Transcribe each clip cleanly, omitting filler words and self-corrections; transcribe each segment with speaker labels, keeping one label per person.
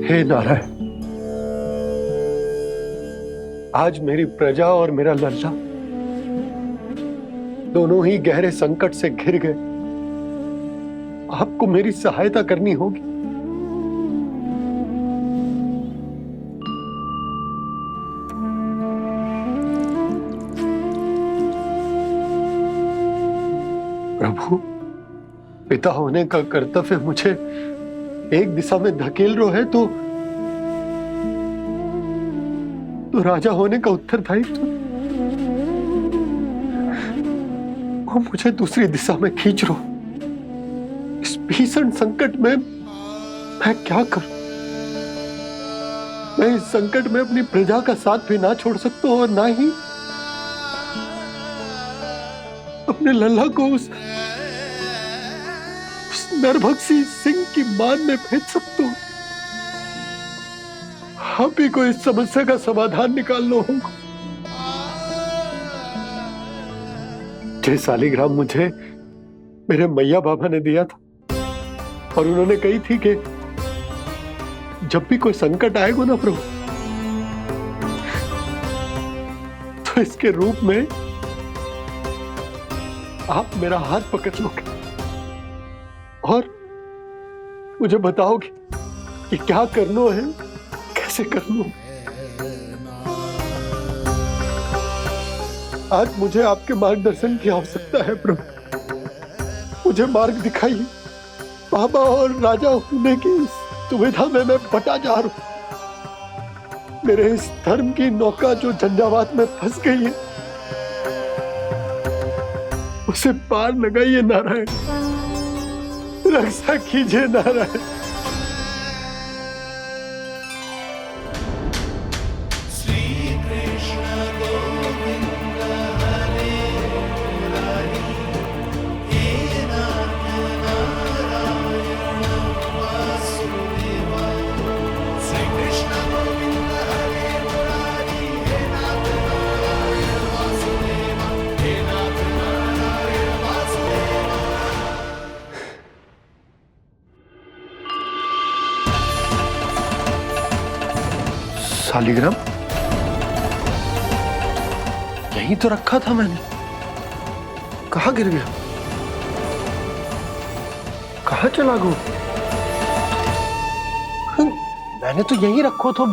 Speaker 1: हे नारायण, आज मेरी प्रजा और मेरा लल्ला दोनों ही गहरे संकट से घिर गए। आपको मेरी सहायता करनी होगी। प्रभु, पिता होने का कर्तव्य मुझे एक दिशा में धकेल रहे है तो राजा होने का उत्तरदायित्व वो मुझे दूसरी दिशा में खींच रो। इस भीषण संकट में मैं क्या करूं? मैं इस संकट में अपनी प्रजा का साथ भी ना छोड़ सकता हूं और ना ही अपने लल्ला को उस नरभक्षी सिंह की मान में भेज सकता हूं। आप ही को इस समस्या का समाधान निकालना होगा। जय शालिग्राम मुझे मेरे मैया बाबा ने दिया था और उन्होंने कही थी कि जब भी कोई संकट आएगा ना प्रभु, तो इसके रूप में आप मेरा हाथ पकड़ लोगे और मुझे बताओगे कि क्या करना है, कैसे करना है। आज मुझे आपके मार्गदर्शन की आवश्यकता है प्रभु। मुझे मार्ग दिखाइए। बाबा और राजा होने की दुविधा में मैं बटा जा रहा हूं। मेरे इस धर्म की नौका जो झंझावात में फंस गई है, उसे पार लगाइए नारायण। रक्षा कीजिए नारायण। शालिग्राम यहीं तो रखा था मैंने। कहाँ गिर गया? कहाँ चला गया? मैंने तो यहीं रखो तो।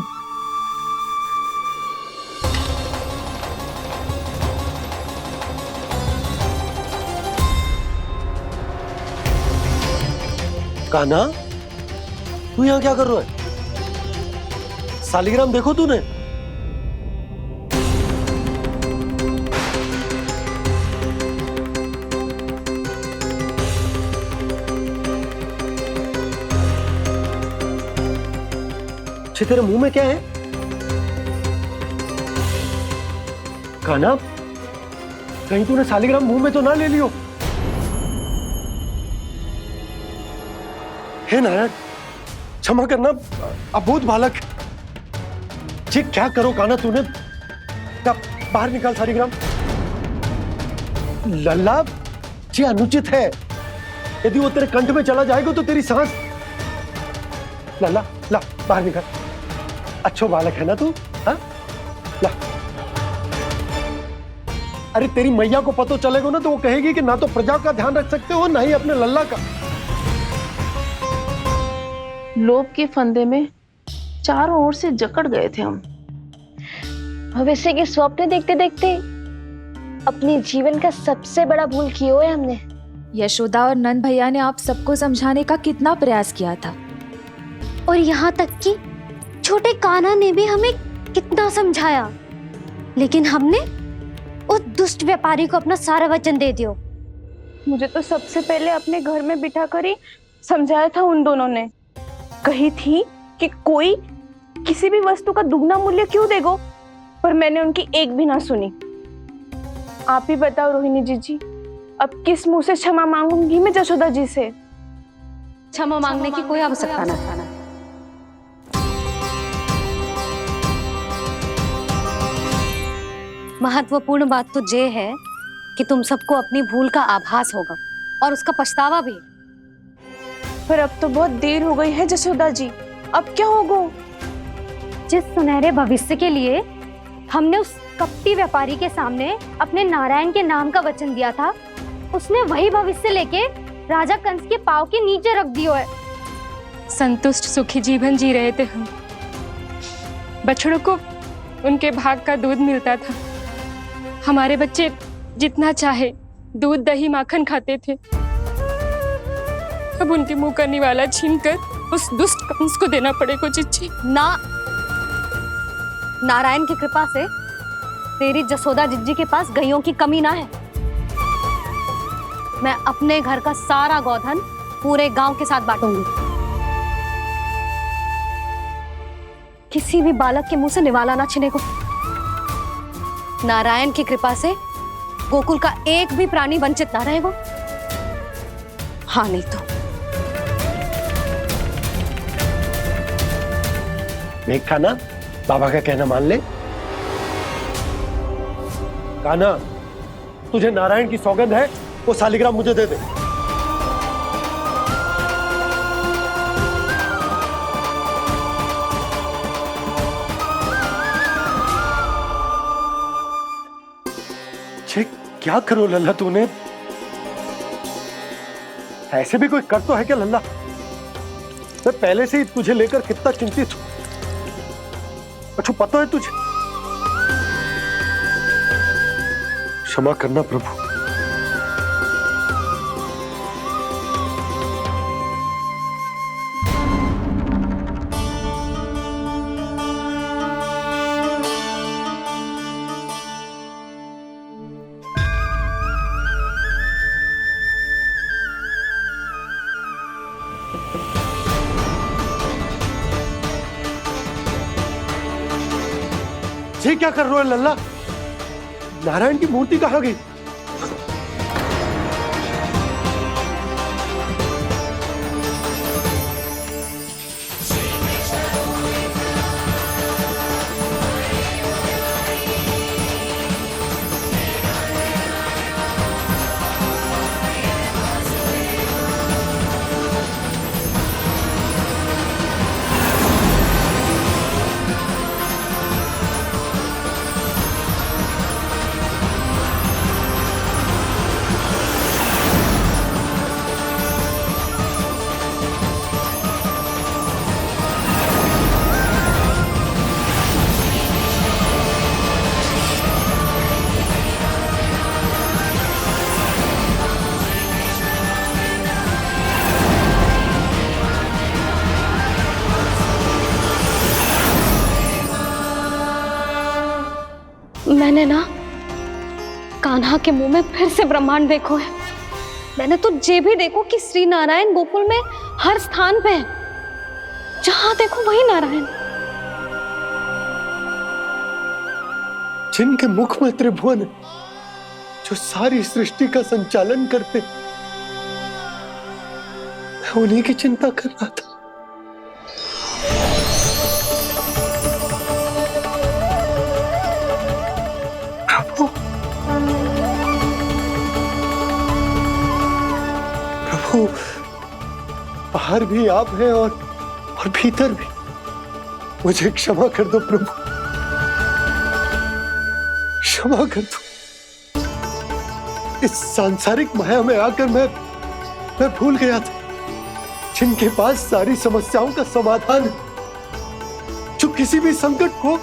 Speaker 1: कान्हा, तू यहाँ क्या कर रहा है? शालिग्राम देखो तूने? तेरे मुंह में क्या है? कान्हा, कहीं तूने शालिग्राम मुंह में तो ना ले लियो? हे नारायण, क्षमा करना, अबोध बालक। जी क्या करो कान्हा तूने? बाहर निकाल शालिग्राम। लल्ला, जी अनुचित है। यदि वो तेरे कंठ में चला जाएगा तो तेरी सांस। लल्ला, ला बाहर निकाल। अच्छो बालक है ना तू? हाँ, ला। अरे तेरी मैया को पता चलेगा ना तो वो कहेगी कि ना तो प्रजा का ध्यान रख सकते हो ना ही अपने लल्ला का।
Speaker 2: लोभ के फंदे में चारों ओर से जकड़ गए थे हम।
Speaker 3: भविष्य के स्वप्न देखते देखते अपने जीवन का सबसे बड़ा भूल किया है हमने।
Speaker 4: यशोदा और नंद भैया ने आप सबको समझाने का कितना प्रयास किया था,
Speaker 3: और यहाँ तक कि छोटे कान्हा ने भी हमें कितना समझाया, लेकिन हमने उस दुष्ट व्यापारी को अपना सारा वचन दे दिया।
Speaker 2: मुझे तो सबसे पहले अपने घर में बिठा कर ही समझाया था उन दोनों ने। कही थी कि कोई किसी भी वस्तु का दुगना मूल्य क्यों देगो, पर मैंने उनकी एक भी ना सुनी। आप ही बताओ रोहिणी जी, अब किस मुंह से क्षमा मांगूंगी मैं जशोदा जी से?
Speaker 3: क्षमा मांगने की कोई आवश्यकता ना था। महत्वपूर्ण बात तो ये है कि तुम सबको अपनी भूल का आभास होगा और उसका पछतावा भी।
Speaker 2: पर अब तो बहुत देर हो गई है जशोदा जी। अब क्या होगा?
Speaker 3: जिस सुनहरे भविष्य के लिए हमने उस कपटी व्यापारी के सामने अपने नारायण के नाम का वचन दिया था, उसने वही भविष्य लेके राजा कंस के पांव के नीचे रख दियो है।
Speaker 5: संतुष्ट सुखी जीवन जी रहे थे हम। बछड़ों को उनके भाग का दूध मिलता था। हमारे बच्चे जितना चाहे दूध दही माखन खाते थे। अब उनके मुंह का निवाला छीनकर उस दुष्ट कंस को देना पड़ेगा चिच्ची।
Speaker 3: ना, नारायण की कृपा से तेरी जसोदा जिज्जी के पास गैयों की कमी ना है। मैं अपने घर का सारा गोधन पूरे गांव के साथ बांटूंगी। किसी भी बालक के मुंह से निवाला ना छिने को। नारायण की कृपा से गोकुल का एक भी प्राणी वंचित ना रहेगा। हाँ नहीं तो
Speaker 1: देख कान्हा, बाबा का कहना मान ले। कान्हा, तुझे नारायण की सौगंध है, वो शालिग्राम मुझे दे दे। छे, क्या करो लल्ला तूने? ऐसे भी कोई कर तो है क्या लल्ला? मैं पहले से ही तुझे लेकर कितना चिंतित हूं। अच्छा पता है तुझे? क्षमा करना प्रभु। ये क्या कर रहे हो लल्ला? नारायण की मूर्ति कहाँ गई?
Speaker 3: मैंने ना कान्हा के मुंह में फिर से ब्रह्मांड देखो है। मैंने तो ये भी देखो कि श्री नारायण गोकुल में हर स्थान पे है। जहां देखो वही नारायण।
Speaker 1: जिनके मुख में त्रिभुवन है, जो सारी सृष्टि का संचालन करते, मैं उन्हीं की चिंता कर रहा था। प्रभु, प्रभु, बाहर भी आप हैं और भीतर भी। मुझे क्षमा कर दो प्रभु, क्षमा कर दो। इस सांसारिक माया में आकर मैं भूल गया था जिनके पास सारी समस्याओं का समाधान है, जो किसी भी संकट को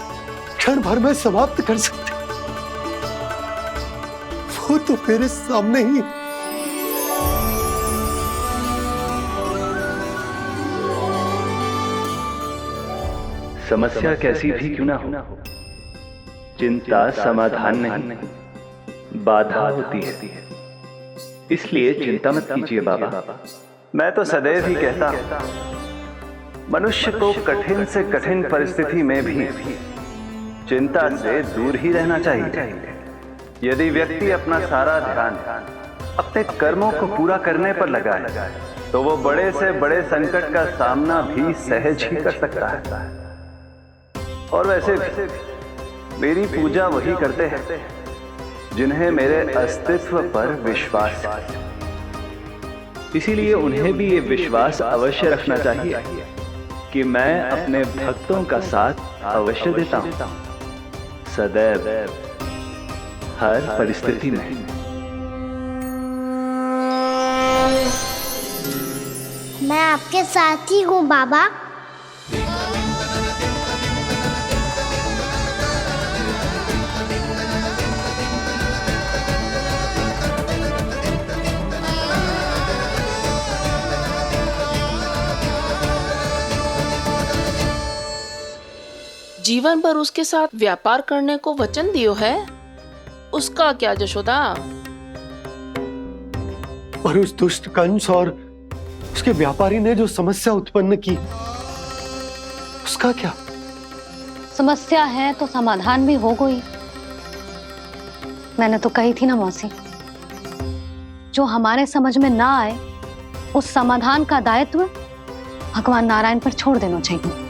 Speaker 1: क्षण भर में समाप्त कर सकते, वो तो मेरे सामने ही।
Speaker 6: समस्या कैसी भी क्यों ना हो, चिंता समाधान नहीं, बाधा होती है। इसलिए चिंता मत कीजिए बाबा। मैं तो सदैव ही कहता हूं, मनुष्य को कठिन से कठिन परिस्थिति में भी चिंता से दूर ही रहना चाहिए। यदि व्यक्ति अपना सारा ध्यान अपने कर्मों को पूरा करने पर लगाए, तो वो बड़े से बड़े संकट का सामना भी सहज ही कर सकता है। और वैसे भी मेरी पूजा वही करते हैं जिन्हें मेरे अस्तित्व पर विश्वास है। इसीलिए उन्हें भी ये विश्वास अवश्य रखना चाहिए कि मैं अपने भक्तों का साथ अवश्य देता हूं, सदैव, हर परिस्थिति में।
Speaker 7: मैं आपके साथ ही हूँ बाबा।
Speaker 8: जीवन भर उसके साथ व्यापार करने को वचन दियो है, उसका क्या जशोदा?
Speaker 1: और उस दुष्ट कंस और उसके व्यापारी ने जो समस्या उत्पन्न की, उसका क्या?
Speaker 3: समस्या है तो समाधान भी हो गई। मैंने तो कही थी ना मौसी, जो हमारे समझ में ना आए उस समाधान का दायित्व भगवान नारायण पर छोड़ देना चाहिए।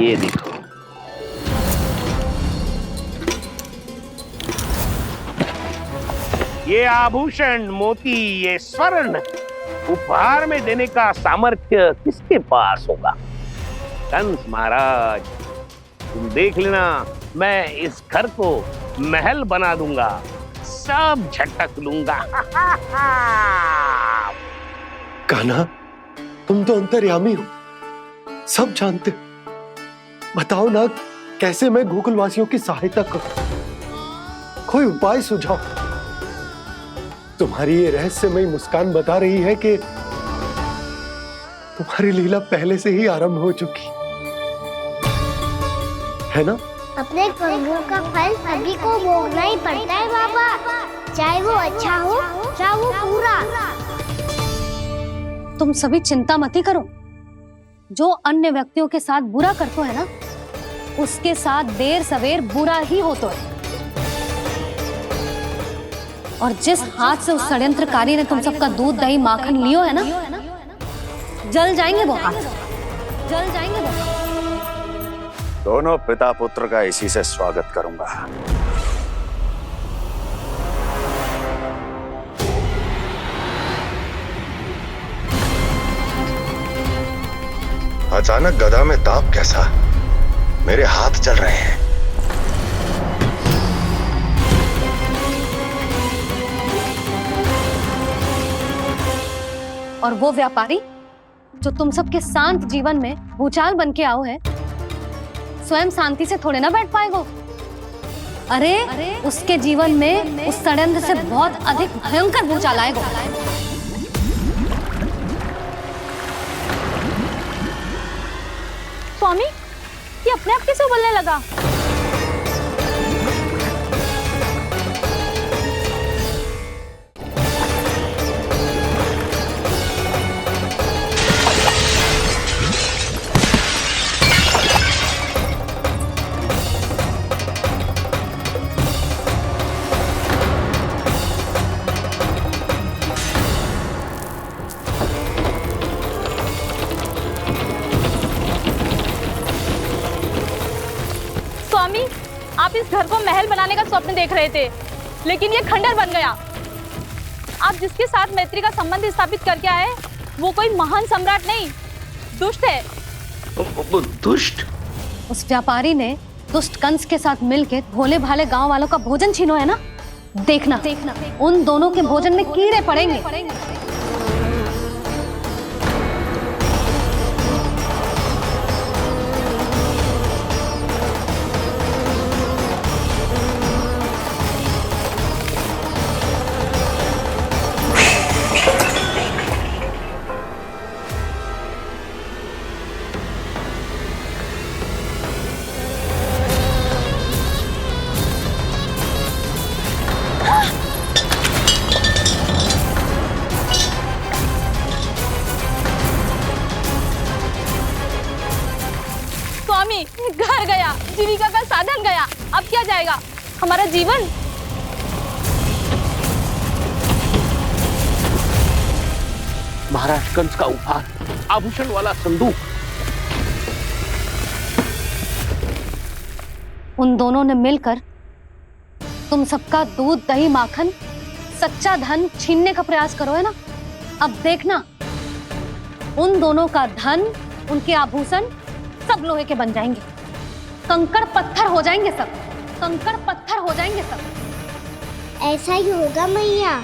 Speaker 6: ये देखो,
Speaker 9: ये आभूषण, मोती, ये स्वर्ण उपहार में देने का सामर्थ्य किसके पास होगा? कंस महाराज, तुम देख लेना, मैं इस घर को महल बना दूंगा, सब झटक लूंगा।
Speaker 1: कान्हा, तुम तो अंतर्यामी हो, सब जानते। बताओ ना, कैसे मैं गोकुलवासियों की सहायता करूं? कोई उपाय सुझाओ। तुम्हारी ये रहस्यमयी मुस्कान बता रही है कि तुम्हारी लीला पहले से ही आरंभ हो चुकी है ना?
Speaker 7: अपने कर्मों का फल सभी को भोगना ही पड़ता है बाबा, चाहे वो अच्छा हो चाहे वो बुरा।
Speaker 3: तुम सभी चिंता मत ही करो। जो अन्य व्यक्तियों के साथ बुरा करते है ना, उसके साथ देर सवेर बुरा ही होता है। और जिस हाथ से उस षड्यंत्रकारी ने तुम सबका दूध दही माखन लियो है ना, जल जाएंगे वो हाथ, जल जाएंगे वो।
Speaker 10: दोनों पिता पुत्र का इसी से स्वागत करूंगा। अचानक गदा में ताप कैसा? मेरे हाथ जल रहे हैं।
Speaker 3: और वो व्यापारी जो तुम सबके शांत जीवन में भूचाल बन के आओ है, स्वयं शांति से थोड़े ना बैठ पाएगा। अरे उसके जीवन में उस षड्यंत्र से बहुत अधिक भयंकर भूचाल आएगा।
Speaker 2: स्वामी, ये अपने आप कैसे उबलने लगा? स्वामी, आप इस घर को महल बनाने का स्वप्न देख रहे थे, लेकिन ये खंडर बन गया। आप जिसके साथ मैत्री का संबंध स्थापित करके आए, वो कोई महान सम्राट नहीं, दुष्ट है।
Speaker 9: दुष्ट?
Speaker 3: उस व्यापारी ने दुष्ट कंस के साथ मिलकर भोले भाले गांव वालों का भोजन छीनो है ना, देखना उन दोनों के भोजन में कीड़े पड़ेंगे।
Speaker 2: स्वामी, घर गया, जीविका का साधन गया, अब क्या जाएगा हमारा जीवन?
Speaker 9: महाराज कंस का उपहार, आभूषण वाला संदूक।
Speaker 3: उन दोनों ने मिलकर तुम सबका दूध दही माखन सच्चा धन छीनने का प्रयास करो, है ना? अब देखना, उन दोनों का धन, उनके आभूषण सब लोहे के बन जाएंगे, कंकड़ पत्थर हो जाएंगे सब, कंकड़ पत्थर हो जाएंगे सब।
Speaker 7: ऐसा ही होगा मैया।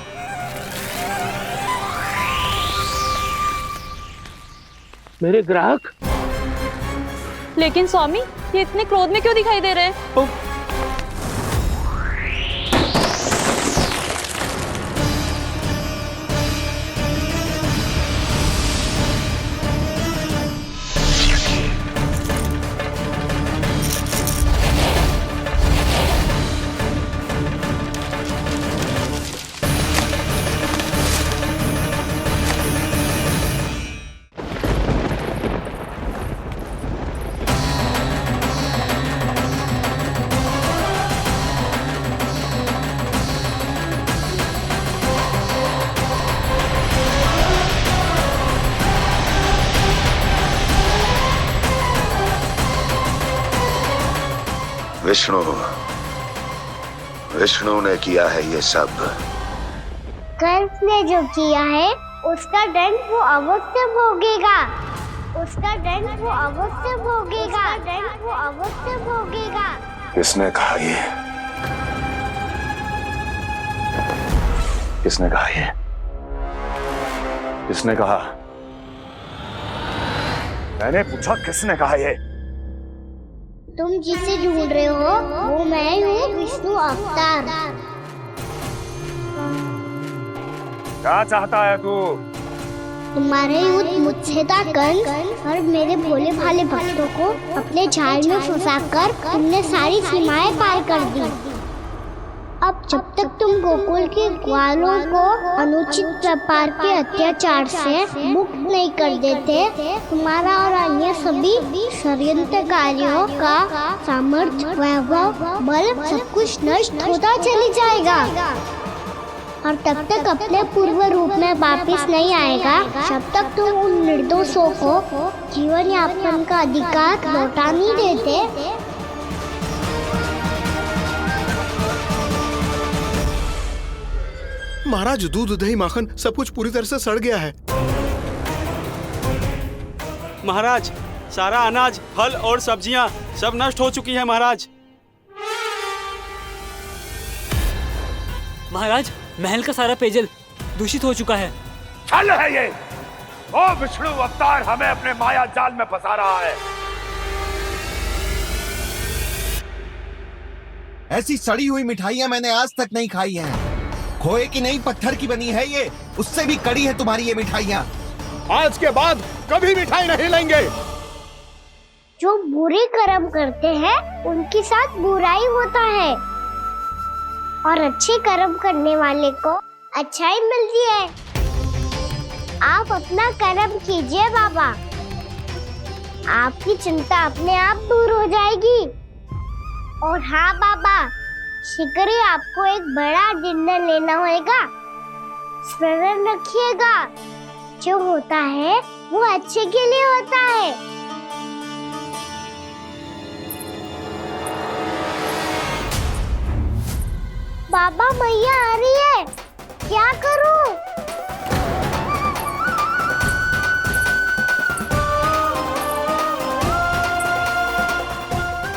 Speaker 9: मेरे ग्राहक।
Speaker 2: लेकिन स्वामी, ये इतने क्रोध में क्यों दिखाई दे रहे हैं?
Speaker 10: विष्णु, विष्णु ने किया है ये सब।
Speaker 7: कंस ने जो किया है उसका दंड वो अवश्य भोगेगा, उसका दंड वो अवश्य भोगेगा, दंड वो अवश्य भोगेगा।
Speaker 10: किसने कहा ये? किसने कहा ये? किसने कहा? मैंने पूछा किसने कहा ये?
Speaker 7: तुम जिसे ढूंढ रहे हो वो मैं हूँ, विष्णु अवतार।
Speaker 10: क्या चाहता है तू?
Speaker 7: तुम्हारे युद्ध मुझसे था कंस, और मेरे भोले भाले भक्तों को अपने जाल में फंसाकर तुमने सारी सीमाएं पार कर दी। अब जब तक तुम गोकुल के ग्वालों को अनुचित प्रकार के अत्याचार से मुक्त नहीं कर देते, तुम्हारा और अन्य सभी षड्यंत्रकारियों का सामर्थ्य, वैभव, बल सब कुछ नष्ट होता चली जाएगा, और तब तक अपने पूर्व रूप में वापस नहीं आएगा जब तक तुम उन निर्दोषों को जीवन यापन का अधिकार लौटा नहीं देते।
Speaker 1: महाराज, दूध, दही, माखन सब कुछ पूरी तरह से सड़ गया है।
Speaker 11: महाराज, सारा अनाज, फल और सब्जियां सब नष्ट हो चुकी हैं महाराज।
Speaker 12: महाराज, महल का सारा पेयजल दूषित हो चुका है।
Speaker 10: छल है ये। ओ विष्णु अवतार हमें अपने माया जाल में फंसा रहा है।
Speaker 13: ऐसी सड़ी हुई मिठाइयां मैंने आज तक नहीं खाई हैं। खोए की नहीं, पत्थर की बनी है ये, उससे भी कड़ी है तुम्हारी ये मिठाइयां।
Speaker 1: आज के बाद कभी मिठाई नहीं लेंगे।
Speaker 7: जो बुरे कर्म करते हैं उनके साथ बुराई होता है, और अच्छे कर्म करने वाले को अच्छाई मिलती है। आप अपना कर्म कीजिए बाबा, आपकी चिंता अपने आप दूर हो जाएगी। और हाँ बाबा, शीघ्र ही आपको एक बड़ा निर्णय लेना होगा। स्मरण रखिएगा, जो होता है वो अच्छे के लिए होता है। बाबा, मैया आ रही है, क्या करूं?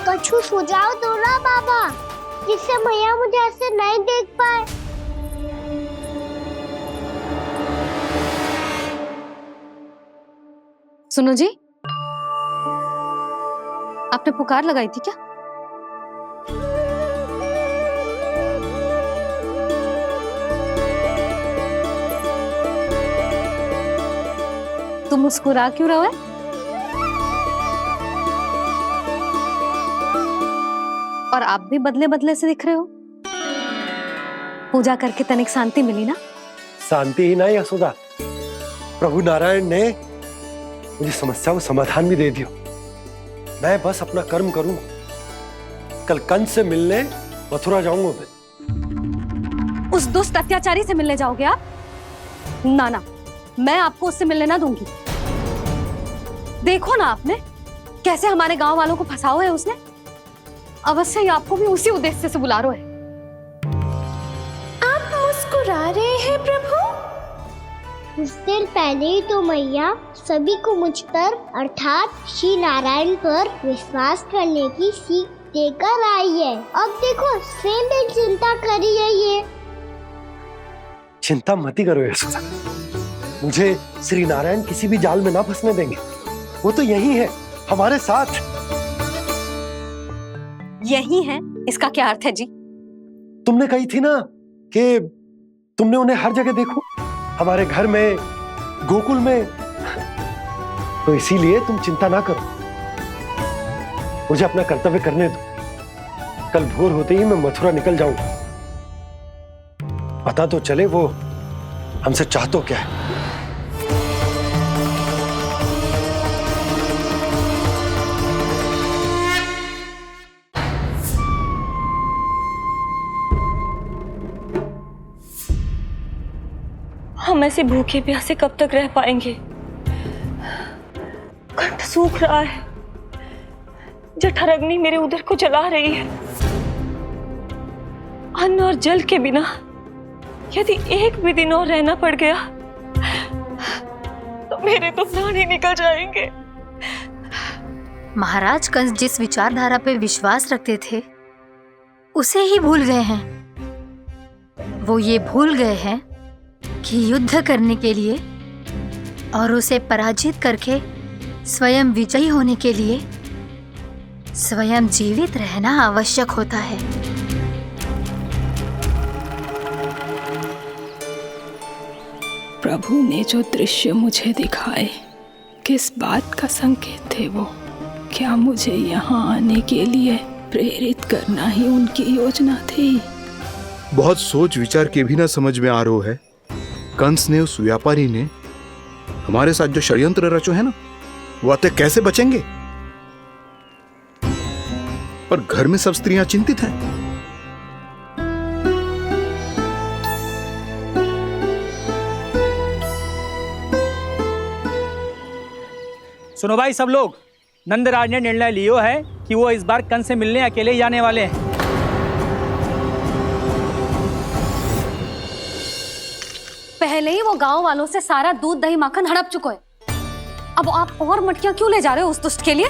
Speaker 7: कुछ सुझाव दो ना बाबा, जिससे मैया मुझे ऐसे नहीं देख पाए।
Speaker 3: सुनो जी, आपने पुकार लगाई थी क्या? तुम मुस्कुरा क्यों रहे हो? और आप भी बदले बदले से दिख रहे हो। पूजा करके तनिक शांति मिली ना?
Speaker 1: शांति ही नहीं यशोदा, प्रभु नारायण ने मुझे समस्या को समाधान भी दे दिया। मैं बस अपना कर्म करूंगा। कल कंस से मिलने मथुरा जाऊंगा मैं।
Speaker 3: उस दुष्ट अत्याचारी से मिलने जाओगे आप? ना ना, मैं आपको उससे मिलने ना दूंगी। देखो ना आपने कैसे हमारे गांव वालों को फंसाओ है उसने। अवश्य ही आपको भी उसी उद्देश्य से बुला रहा है।
Speaker 7: आप मुस्कुरा रहे हैं प्रभु? कुछ देर पहले ही तो मैया सभी को मुझ पर अर्थात श्री नारायण पर विश्वास करने की सीख देकर आई है। अब देखो स्वयं भी चिंता करी है ये।
Speaker 1: चिंता मत ही करो यशोदा, मुझे श्री नारायण किसी भी जाल में ना फंसने देंगे। वो तो यही है हमारे साथ।
Speaker 3: यही है, इसका क्या अर्थ है जी?
Speaker 1: तुमने कही थी ना कि तुमने उन्हें हर जगह देखो, हमारे घर में, गोकुल में, तो इसीलिए तुम चिंता ना करो, मुझे अपना कर्तव्य करने दो। कल भोर होते ही मैं मथुरा निकल जाऊंगा। पता तो चले वो हमसे चाहतो क्या है।
Speaker 2: हम ऐसे भूखे प्यासे कब तक रह पाएंगे? कंठ सूख रहा है, जठर अग्नि मेरे उदर को जला रही है। अन्न और जल के बिना यदि एक भी दिन और रहना पड़ गया तो मेरे तो प्राण ही निकल जाएंगे।
Speaker 14: महाराज कंस जिस विचारधारा पे विश्वास रखते थे उसे ही भूल गए हैं। वो ये भूल गए हैं कि युद्ध करने के लिए और उसे पराजित करके स्वयं विजयी होने के लिए स्वयं जीवित रहना आवश्यक होता है।
Speaker 5: प्रभु ने जो दृश्य मुझे दिखाए, किस बात का संकेत थे वो? क्या मुझे यहाँ आने के लिए प्रेरित करना ही उनकी योजना थी?
Speaker 10: बहुत सोच विचार के भी ना समझ में आ रहा है। कंस ने, उस व्यापारी ने हमारे साथ जो षड्यंत्र रचो है ना, वो आते कैसे बचेंगे? पर घर में सब स्त्रियां चिंतित हैं।
Speaker 12: सुनो भाई सब लोग, नंदराज ने निर्णय लियो है कि वो इस बार कंस से मिलने अकेले ही जाने वाले हैं।
Speaker 3: पहले ही वो गांव वालों से सारा दूध दही माखन हड़प चुका है। अब आप और मटकियां क्यों ले जा रहे हो उस दुष्ट के लिए?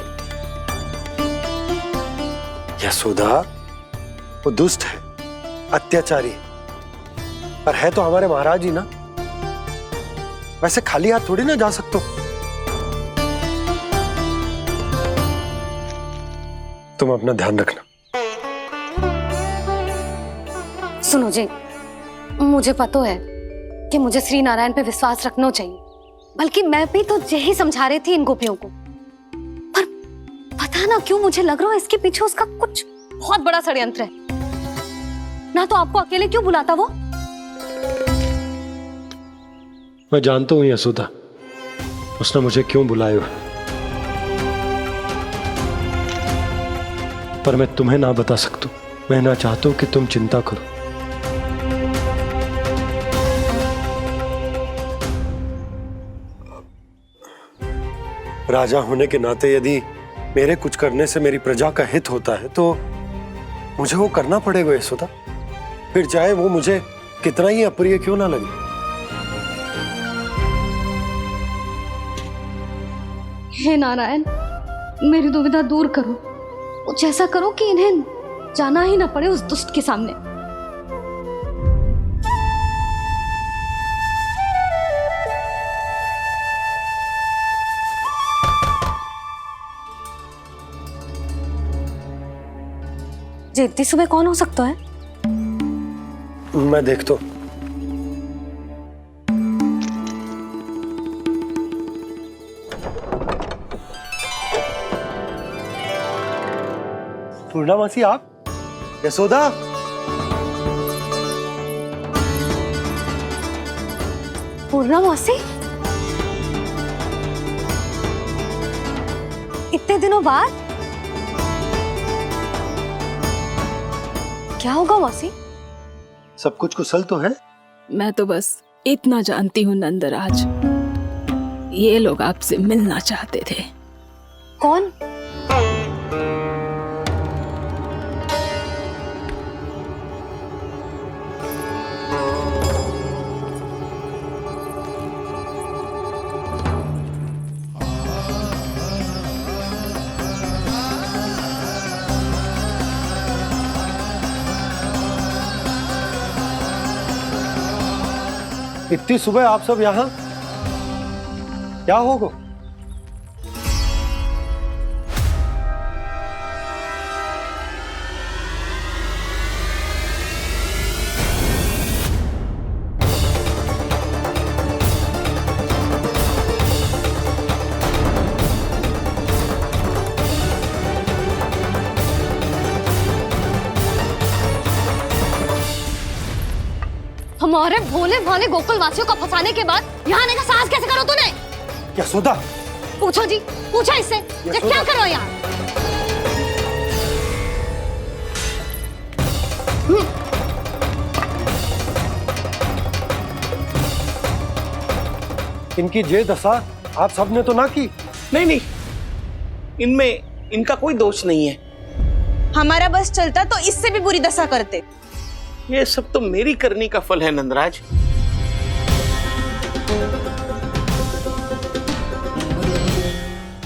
Speaker 1: यशोदा, वो दुष्ट है, अत्याचारी, पर है तो हमारे महाराज ही ना। वैसे खाली हाथ थोड़ी ना जा सकते हो। तुम अपना ध्यान रखना।
Speaker 3: सुनो जी, मुझे पता है कि मुझे श्री नारायण पे विश्वास रखना चाहिए, बल्कि मैं भी तो यही समझा रही थी इन गोपियों को। पर पता ना क्यों मुझे लग रहा है इसके पीछे उसका कुछ बहुत बड़ा षड्यंत्र है। ना तो आपको अकेले क्यों बुलाता वो?
Speaker 1: मैं जानता हूं यशोदा, उसने मुझे क्यों बुलाया, पर मैं तुम्हें ना बता सकता। मैं ना चाहता हूं कि तुम चिंता करो। राजा होने के नाते यदि मेरे कुछ करने से मेरी प्रजा का हित होता है तो मुझे वो करना पड़ेगा यशोदा, फिर चाहे वो मुझे कितना ही अप्रिय क्यों ना लगे।
Speaker 3: हे नारायण, मेरी दुविधा दूर करो। कुछ ऐसा करो कि इन्हें जाना ही ना पड़े उस दुष्ट के सामने। जी इतनी सुबह कौन हो सकता है?
Speaker 1: मैं देखता हूं। पूर्णा मासी, आप? यशोदा,
Speaker 3: पूर्णा मौसी, इतने दिनों बाद? क्या होगा मौसी?
Speaker 1: सब कुछ कुशल तो है?
Speaker 5: मैं तो बस इतना जानती हूँ नंदराज, ये लोग आपसे मिलना चाहते थे।
Speaker 3: कौन?
Speaker 1: इतनी सुबह आप सब यहाँ, क्या होगा?
Speaker 3: हमारे भोले भाले गोकुल वासियों को फंसाने के बाद यहाँ आने का साहस कैसे करो तूने?
Speaker 1: यशोदा,
Speaker 3: पूछो जी, पूछो इससे, ये क्या करो यहाँ?
Speaker 1: इनकी ये दशा आप सबने तो ना की?
Speaker 9: नहीं नहीं, इनमें इनका कोई दोष नहीं है।
Speaker 2: हमारा बस चलता तो इससे भी बुरी दशा करते।
Speaker 9: ये सब तो मेरी करनी का फल है नंदराज।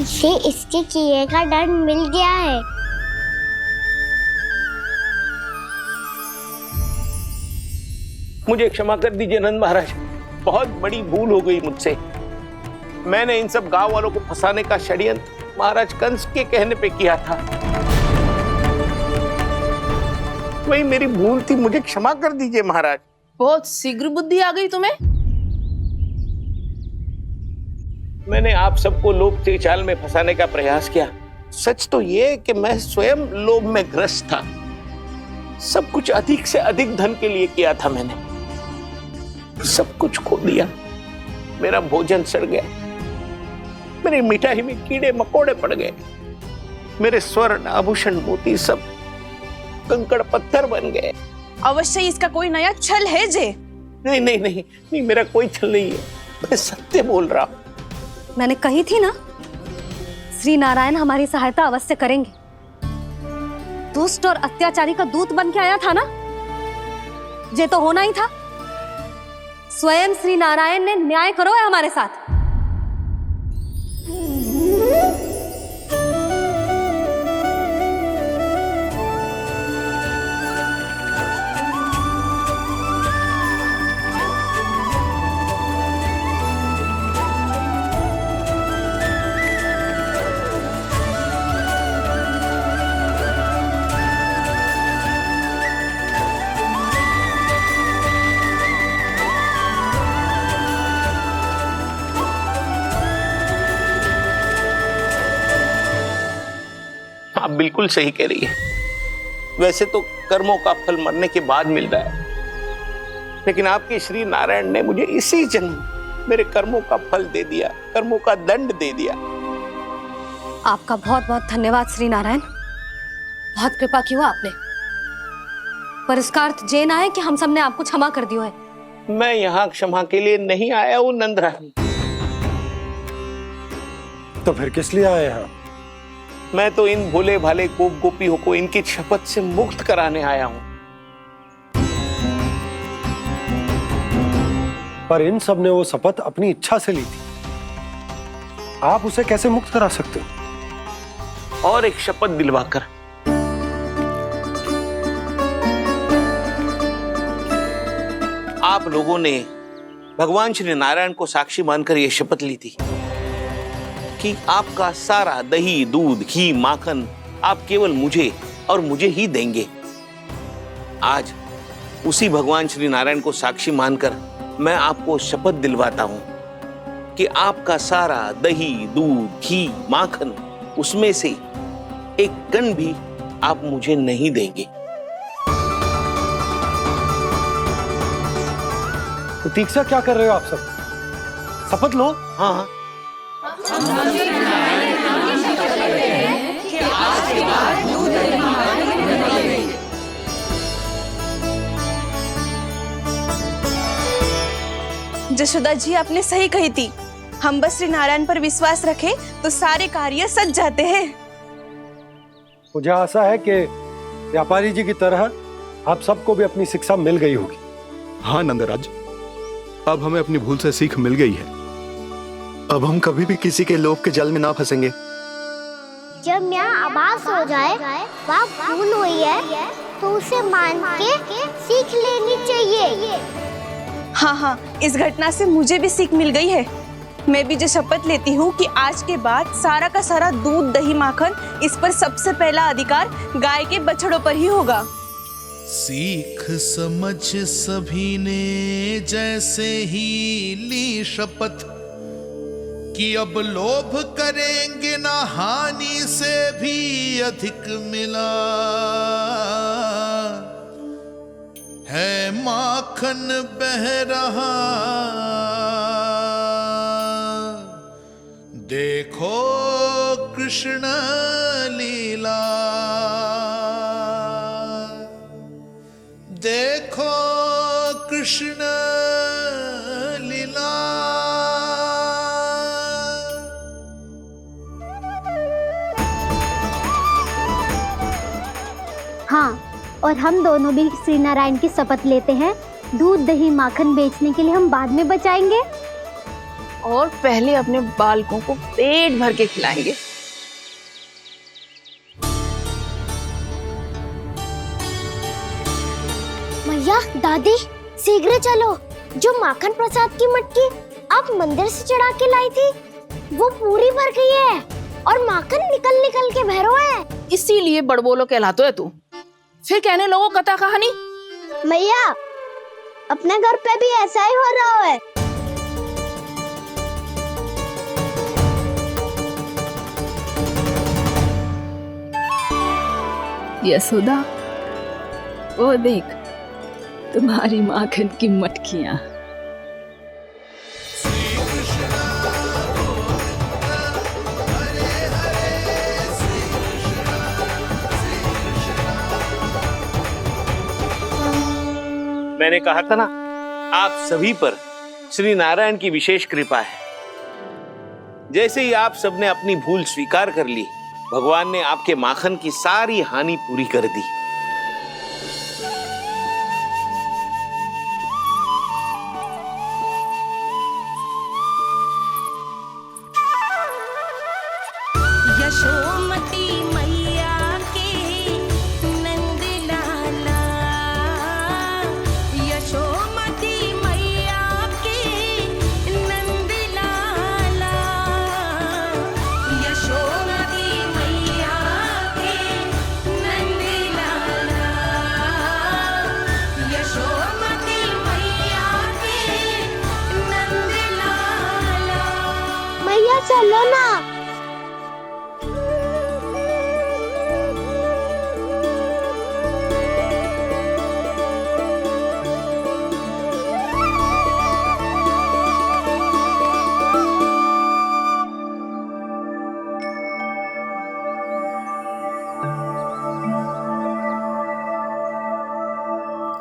Speaker 7: इसे इसके किए का दंड मिल गया है।
Speaker 9: मुझे क्षमा कर दीजिए नंद महाराज, बहुत बड़ी भूल हो गई मुझसे। मैंने इन सब गांव वालों को फंसाने का षड्यंत्र महाराज कंस के कहने पे किया था। वही मेरी भूल थी, मुझे क्षमा कर दीजिए महाराज।
Speaker 8: बहुत शीघ्र बुद्धि आ गई तुम्हें।
Speaker 9: मैंने आप सबको लोभ के जाल में फंसाने का प्रयास किया। सच तो ये कि मैं स्वयं लोभ में ग्रस्त था। सब कुछ अधिक से अधिक धन के लिए किया था मैंने। सब कुछ खो दिया। मेरा भोजन सड़ गया, मेरी मिठाई में कीड़े मकोड़े पड़ गए, मेरे स्वर्ण आभूषण मोती सब कंकड़ पत्थर बन गए।
Speaker 2: अवश्य इसका कोई नया छल है जे।
Speaker 9: नहीं नहीं नहीं नहीं, मेरा कोई छल नहीं है, मैं सत्य बोल रहा हूं।
Speaker 3: मैंने कही थी ना, श्री नारायण हमारी सहायता अवश्य करेंगे। दुष्ट और अत्याचारी का दूत बन के आया था ना, ये तो होना ही था। स्वयं श्री नारायण ने न्याय करो है हमारे साथ।
Speaker 9: आप बिल्कुल सही कह रही है। वैसे तो कर्मों का फल मरने के बाद मिल रहा है, लेकिन आपके श्री नारायण ने मुझे इसी जन्म मेरे कर्मों का फल दे दिया, कर्मों का दंड दे दिया।
Speaker 3: आपका बहुत बहुत धन्यवाद श्री नारायण, बहुत कृपा की हो आपने। पर इसका अर्थ ये ना है कि हम सबने आपको क्षमा कर दिया है।
Speaker 9: मैं यहाँ क्षमा के लिए नहीं आया हूँ नंदरानी।
Speaker 1: तो फिर किस लिए आए हैं?
Speaker 9: मैं तो इन भोले भाले गोप गोपियों को इनकी शपथ से मुक्त कराने आया हूं।
Speaker 1: पर इन सब ने वो शपथ अपनी इच्छा से ली थी, आप उसे कैसे मुक्त करा सकते हो?
Speaker 9: और एक शपथ दिलवाकर। आप लोगों ने भगवान श्री नारायण को साक्षी मानकर यह शपथ ली थी कि आपका सारा दही, दूध, घी, माखन आप केवल मुझे और मुझे ही देंगे। आज उसी भगवान श्री नारायण को साक्षी मानकर मैं आपको शपथ दिलवाता हूं कि आपका सारा दही, दूध, घी, माखन उसमें से एक कण भी आप मुझे नहीं देंगे।
Speaker 1: प्रतीक्षा क्या कर रहे हो आप सब? शपथ लो।
Speaker 9: हाँ
Speaker 2: जशोदा जी, आपने सही कही थी। हम बस श्री नारायण पर विश्वास रखें तो सारे कार्य सज जाते हैं।
Speaker 1: मुझे आशा है कि व्यापारी जी की तरह आप सबको भी अपनी शिक्षा मिल गई होगी।
Speaker 10: हाँ नंदराज, अब हमें अपनी भूल से सीख मिल गई है।
Speaker 15: अब हम कभी भी किसी के लोभ के जल में ना फंसेंगे।
Speaker 7: जब यहाँ आभास हो जाए वहाँ भूल हुई है तो उसे मान के सीख लेनी चाहिए।
Speaker 2: हाँ हाँ, इस घटना से मुझे भी सीख मिल गई है। मैं भी जो शपथ लेती हूँ कि आज के बाद सारा का सारा दूध दही माखन इस पर सबसे पहला अधिकार गाय के बछड़ों पर ही होगा।
Speaker 16: सीख समझ सभी ने जैसे ही ली शपथ कि अब लोभ करेंगे ना हानि से भी अधिक मिला है माखन बह रहा देखो कृष्ण लीला देखो कृष्ण लीला।
Speaker 7: हाँ, और हम दोनों भी श्री नारायण की शपथ लेते हैं, दूध दही माखन बेचने के लिए हम बाद में बचाएंगे
Speaker 8: और पहले अपने बालकों को पेट भर के खिलाएंगे।
Speaker 7: मैया, दादी, शीघ्र चलो। जो माखन प्रसाद की मटकी आप मंदिर से चढ़ा के लाई थी, वो पूरी भर गई है और माखन निकल निकल के बह रहा है।
Speaker 8: इसीलिए बड़बोलो कहलाते है तू। फिर कहने लोगों कथा कहानी।
Speaker 7: मैया, अपने घर पे भी ऐसा ही हो रहा है।
Speaker 17: यशोदा, वो देख तुम्हारी माखन की मटकियां।
Speaker 9: मैंने कहा था ना, आप सभी पर श्री नारायण की विशेष कृपा है। जैसे ही आप सबने अपनी भूल स्वीकार कर ली, भगवान ने आपके माखन की सारी हानि पूरी कर दी।
Speaker 18: यशोमती मैया के नंद लाला, यशोमती मैया के नंद लाला, यशोमती मैया के नंद लाला, यशोमती मैया के नंद लाला।
Speaker 7: मैया चलो ना।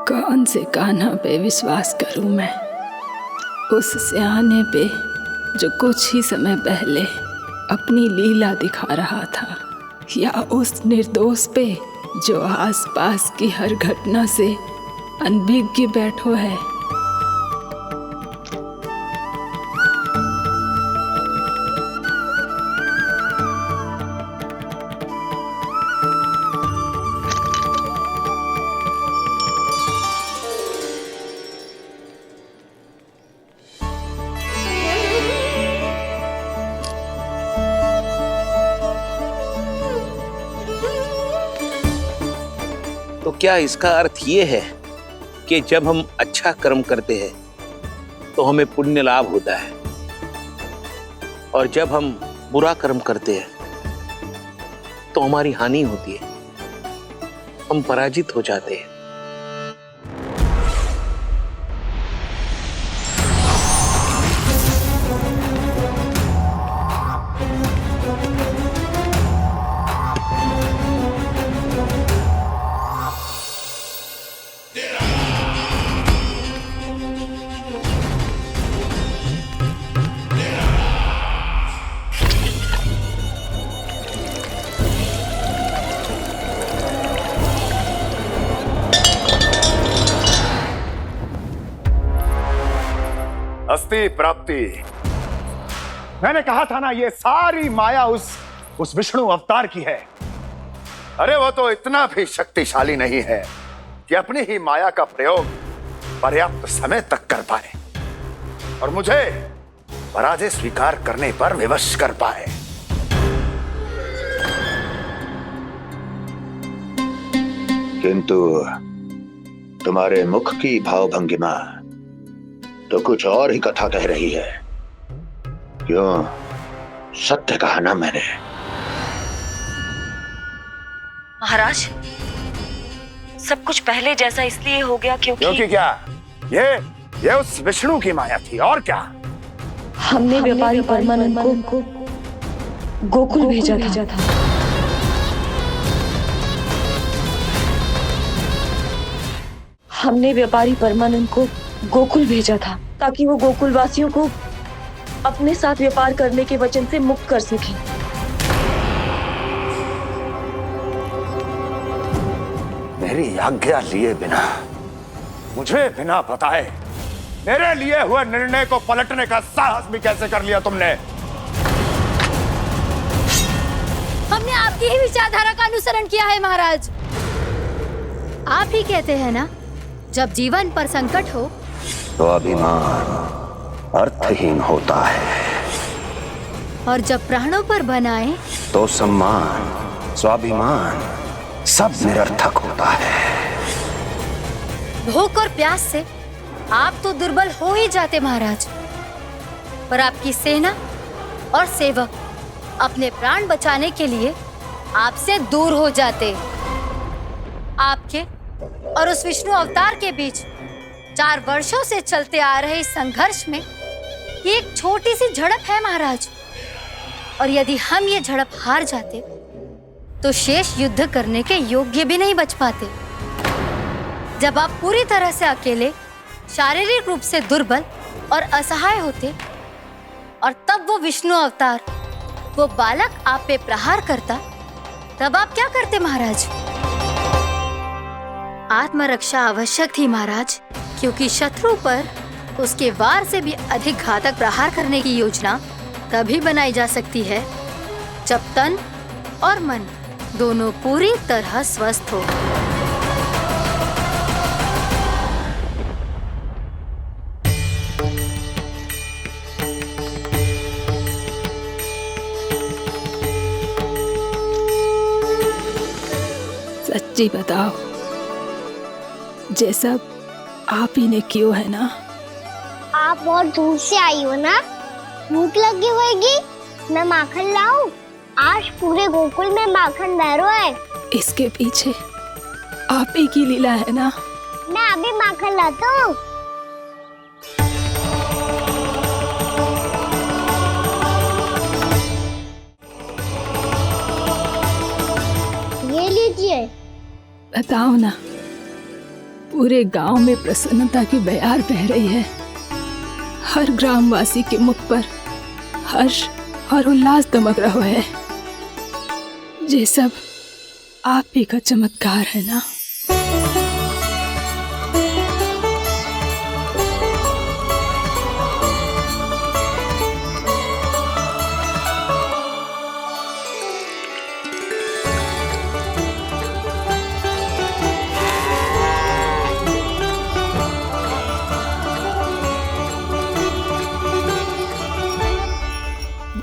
Speaker 17: कौन से कान्हा पे विश्वास करूं मैं? उस सियाने पे जो कुछ ही समय पहले अपनी लीला दिखा रहा था, या उस निर्दोष पे जो आसपास की हर घटना से अनभिज्ञ बैठो है?
Speaker 9: तो क्या इसका अर्थ ये है कि जब हम अच्छा कर्म करते हैं तो हमें पुण्य लाभ होता है, और जब हम बुरा कर्म करते हैं तो हमारी हानि होती है, हम पराजित हो जाते हैं?
Speaker 15: अस्ति प्राप्ति। मैंने कहा था ना, ये सारी माया उस विष्णु अवतार की है। अरे वो तो इतना भी शक्तिशाली नहीं है कि अपनी ही माया का प्रयोग पर्याप्त समय तक कर पाए और मुझे पराजय स्वीकार करने पर विवश कर पाए।
Speaker 10: किंतु तुम्हारे मुख की भावभंगिमा तो कुछ और ही कथा कह रही है। क्यों? सत्य कहा ना मैंने।
Speaker 19: महाराज, सब कुछ पहले जैसा इसलिए हो गया
Speaker 15: क्योंकि क्या? ये उस विष्णु की माया थी, और क्या?
Speaker 19: हमने व्यापारी परमानंद को गोकुल भेजा था। हमने व्यापारी परमानंद को गोकुल भेजा था ताकि वो गोकुल वासियों को अपने साथ व्यापार करने के वचन से मुक्त कर सके।
Speaker 15: मेरी आज्ञा लिए बिना, मुझे बिना बताए मेरे लिए हुए निर्णय को पलटने का साहस भी कैसे कर लिया तुमने?
Speaker 14: हमने आपकी ही विचारधारा का अनुसरण किया है महाराज। आप ही कहते हैं ना, जब जीवन पर संकट हो
Speaker 6: तो अभिमान अर्थहीन होता है,
Speaker 14: और जब प्राणों पर बनाए
Speaker 6: तो सम्मान स्वाभिमान सब निरर्थक होता है।
Speaker 14: भूख और प्यास से आप तो दुर्बल हो ही जाते महाराज, पर आपकी सेना और सेवक अपने प्राण बचाने के लिए आपसे दूर हो जाते। आपके और उस विष्णु अवतार के बीच 4 वर्षों से चलते आ रहे इस संघर्ष में ये एक छोटी सी झड़प है महाराज, और यदि हम ये झड़प हार जाते तो शेष युद्ध करने के योग्य भी नहीं बच पाते। जब आप पूरी तरह से अकेले, शारीरिक रूप से दुर्बल और असहाय होते, और तब वो विष्णु अवतार, वो बालक आप पे प्रहार करता, तब आप क्या करते महाराज? आत्मरक्षा आवश्यक थी महाराज, क्योंकि शत्रु पर उसके वार से भी अधिक घातक प्रहार करने की योजना तभी बनाई जा सकती है जब तन और मन दोनों पूरी तरह स्वस्थ हो।
Speaker 17: सच्ची बताओ, जैसा आप ही ने कियो है ना?
Speaker 7: आप बहुत दूर से आई हो ना, भूख लगी होगी। मैं माखन लाऊं? आज पूरे गोकुल में माखन बह रहा है।
Speaker 17: इसके पीछे आप ही की लीला है ना?
Speaker 7: मैं अभी माखन लाता हूँ। ये लीजिए।
Speaker 17: बताओ ना, पूरे गांव में प्रसन्नता की बयार बह रही है। हर ग्रामवासी के मुख पर हर्ष और उल्लास दमक रहा है। ये सब आप ही का चमत्कार है ना?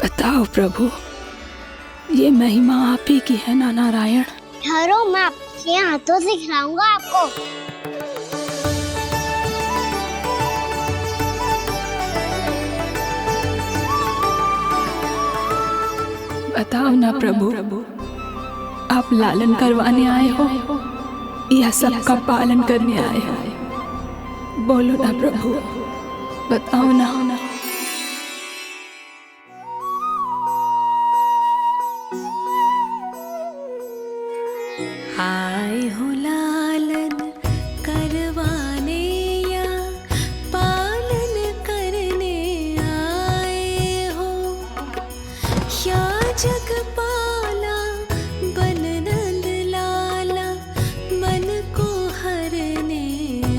Speaker 17: बताओ प्रभु, ये महिमा आप ही की है ना नारायण?
Speaker 7: ठहरो, मैं आपके हाथों से खिलाऊंगा आपको।
Speaker 17: बताओ ना प्रभु, आप लालन करवाने आए हो या सबका पालन करने आए हो? बोलो ना प्रभु, बताओ ना।
Speaker 18: आए हो लालन करवाने या पालन करने आए हो, या जगपाला बन नंद लाला मन को हरने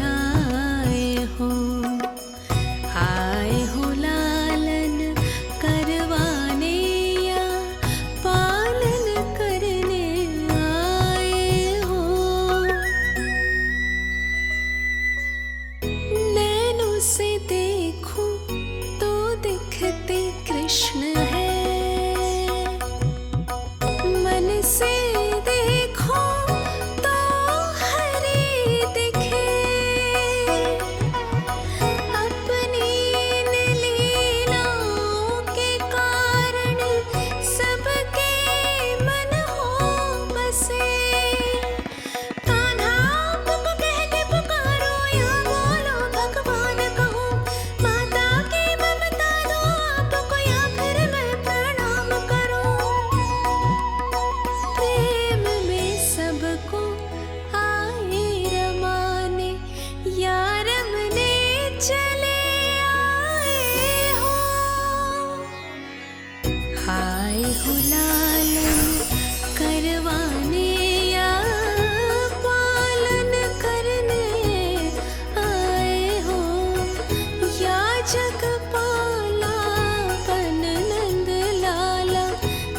Speaker 18: आए हो। आए हो जगपाला बन नंद लाला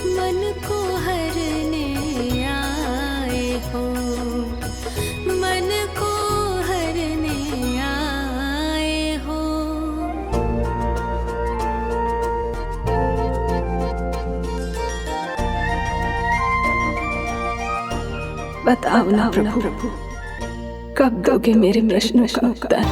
Speaker 18: मन को हरने आए हो, मन को हरने आए हो।
Speaker 17: बताओ ना प्रभु, कब दोगे मेरे प्रश्नों का उत्तर?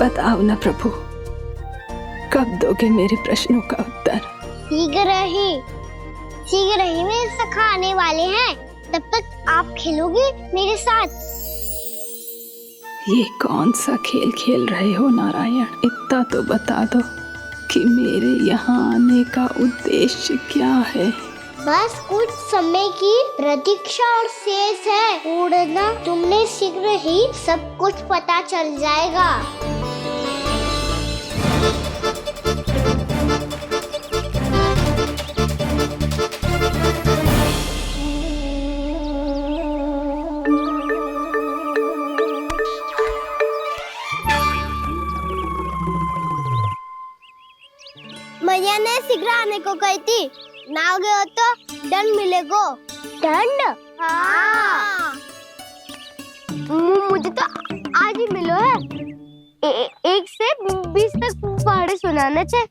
Speaker 17: बताओ ना प्रभु, कब दोगे मेरे प्रश्नों का उत्तर?
Speaker 7: शीघ्र ही मेरे सखा आने वाले हैं, तब तक आप खेलोगे मेरे साथ।
Speaker 17: ये कौन सा खेल खेल रहे हो नारायण? इतना तो बता दो कि मेरे यहाँ आने का उद्देश्य क्या है?
Speaker 7: बस कुछ समय की प्रतीक्षा और शेष है। उड़ना तुमने शीघ्र ही सब कुछ पता चल जाएगा। मैया ने शीघ्र आने को कही थी, ना आओगे हो तो दंड मिलेगो। दंड? हाँ। मुझे तो आज ही मिलो है। 1 से 20 तक पहाड़े सुनाने थे,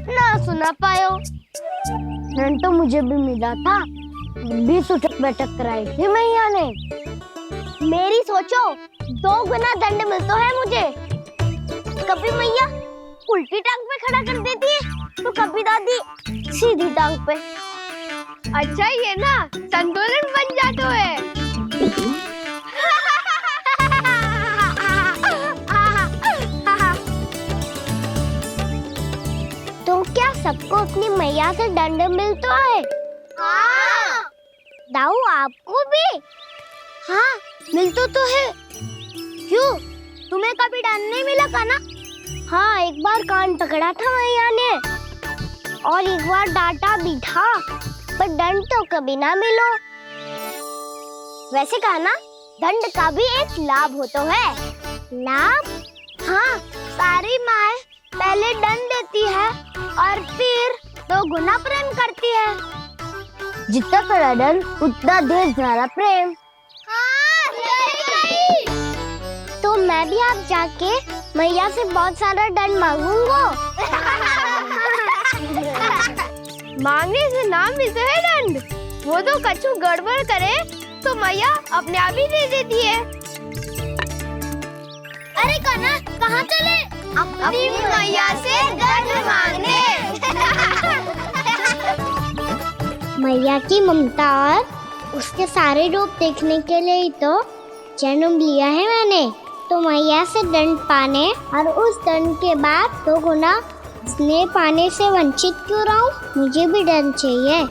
Speaker 7: ना सुना पायो। दंड तो मुझे भी मिला था, 20 उठक बैठक कराई थी मैया ने। मेरी सोचो, 2 गुना दंड मिलता है मुझे। कभी मैया उल्टी टांग पे खड़ा कर देती है तो कभी दादी सीधी टांग पे। अच्छा ये ना संतुलन बन जाता है। तो क्या सबको अपनी मैया से दंड मिलता है? हाँ। दाऊ आपको भी? हाँ मिलता तो है। क्यों, तुम्हें कभी दंड नहीं मिला का ना? हाँ, एक बार कान पकड़ा था मैया ने और एक बार डांटा भी था, पर दंड तो कभी ना मिलो। वैसे कहा ना, दंड का भी एक लाभ होता है। लाभ? हाँ, सारी माँ पहले दंड देती है और फिर 2 गुना प्रेम करती है। जितना बड़ा दंड उतना ढेर सारा प्रेम। हाँ, सही। तो मैं भी आप जाके मैया से बहुत सारा दंड मांगूंगा। मांगने से ना मिलते है दंड, वो तो कछु गड़बड़ करे तो मैया अपने आप ही दे देती है। अरे कना, कहाँ चले? अपनी मैया से दंड मांगने। मैया की ममता और उसके सारे रूप देखने के लिए ही तो जन्म लिया है मैंने। तो मैया से दंड पाने और उस दंड के बाद 2 गुना स्नेह पाने से वंचित क्यों रहूं? मुझे भी दंड चाहिए।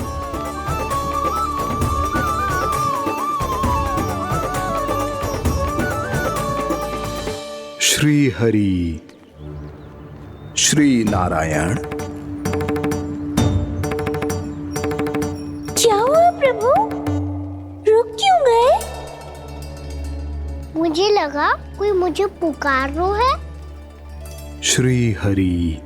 Speaker 20: श्री हरि, श्री नारायण।
Speaker 7: क्या हुआ प्रभु? रुक क्यों गए? मुझे लगा कोई मुझे पुकार रहा है।
Speaker 20: श्री हरि।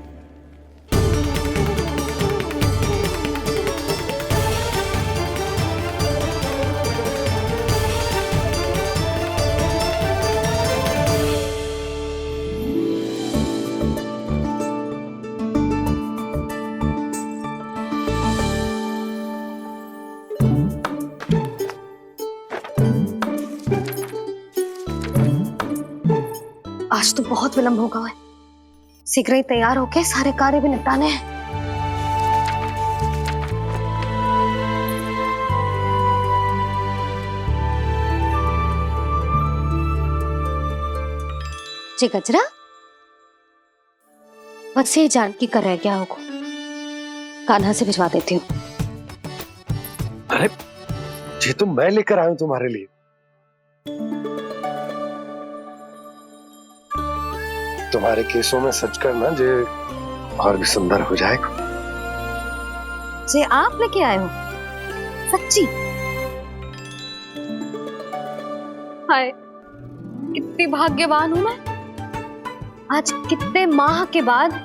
Speaker 3: आज तो बहुत विलंब होगा है, शीघ्र ही तैयार होके सारे कार्य भी निपटाने हैं। जी गजरा, बस ये जानकी कर रह गया होगा, कान्हा से भिजवा देती हूँ।
Speaker 1: अरे ये तो मैं लेकर आया हूँ तुम्हारे लिए। तुम्हारे केसों में सच करना जे और भी सुंदर हो जाएगा।
Speaker 3: जे आप लेके आए हो सच्ची? हाय कितनी भाग्यवान हूं मैं। आज कितने माह के बाद,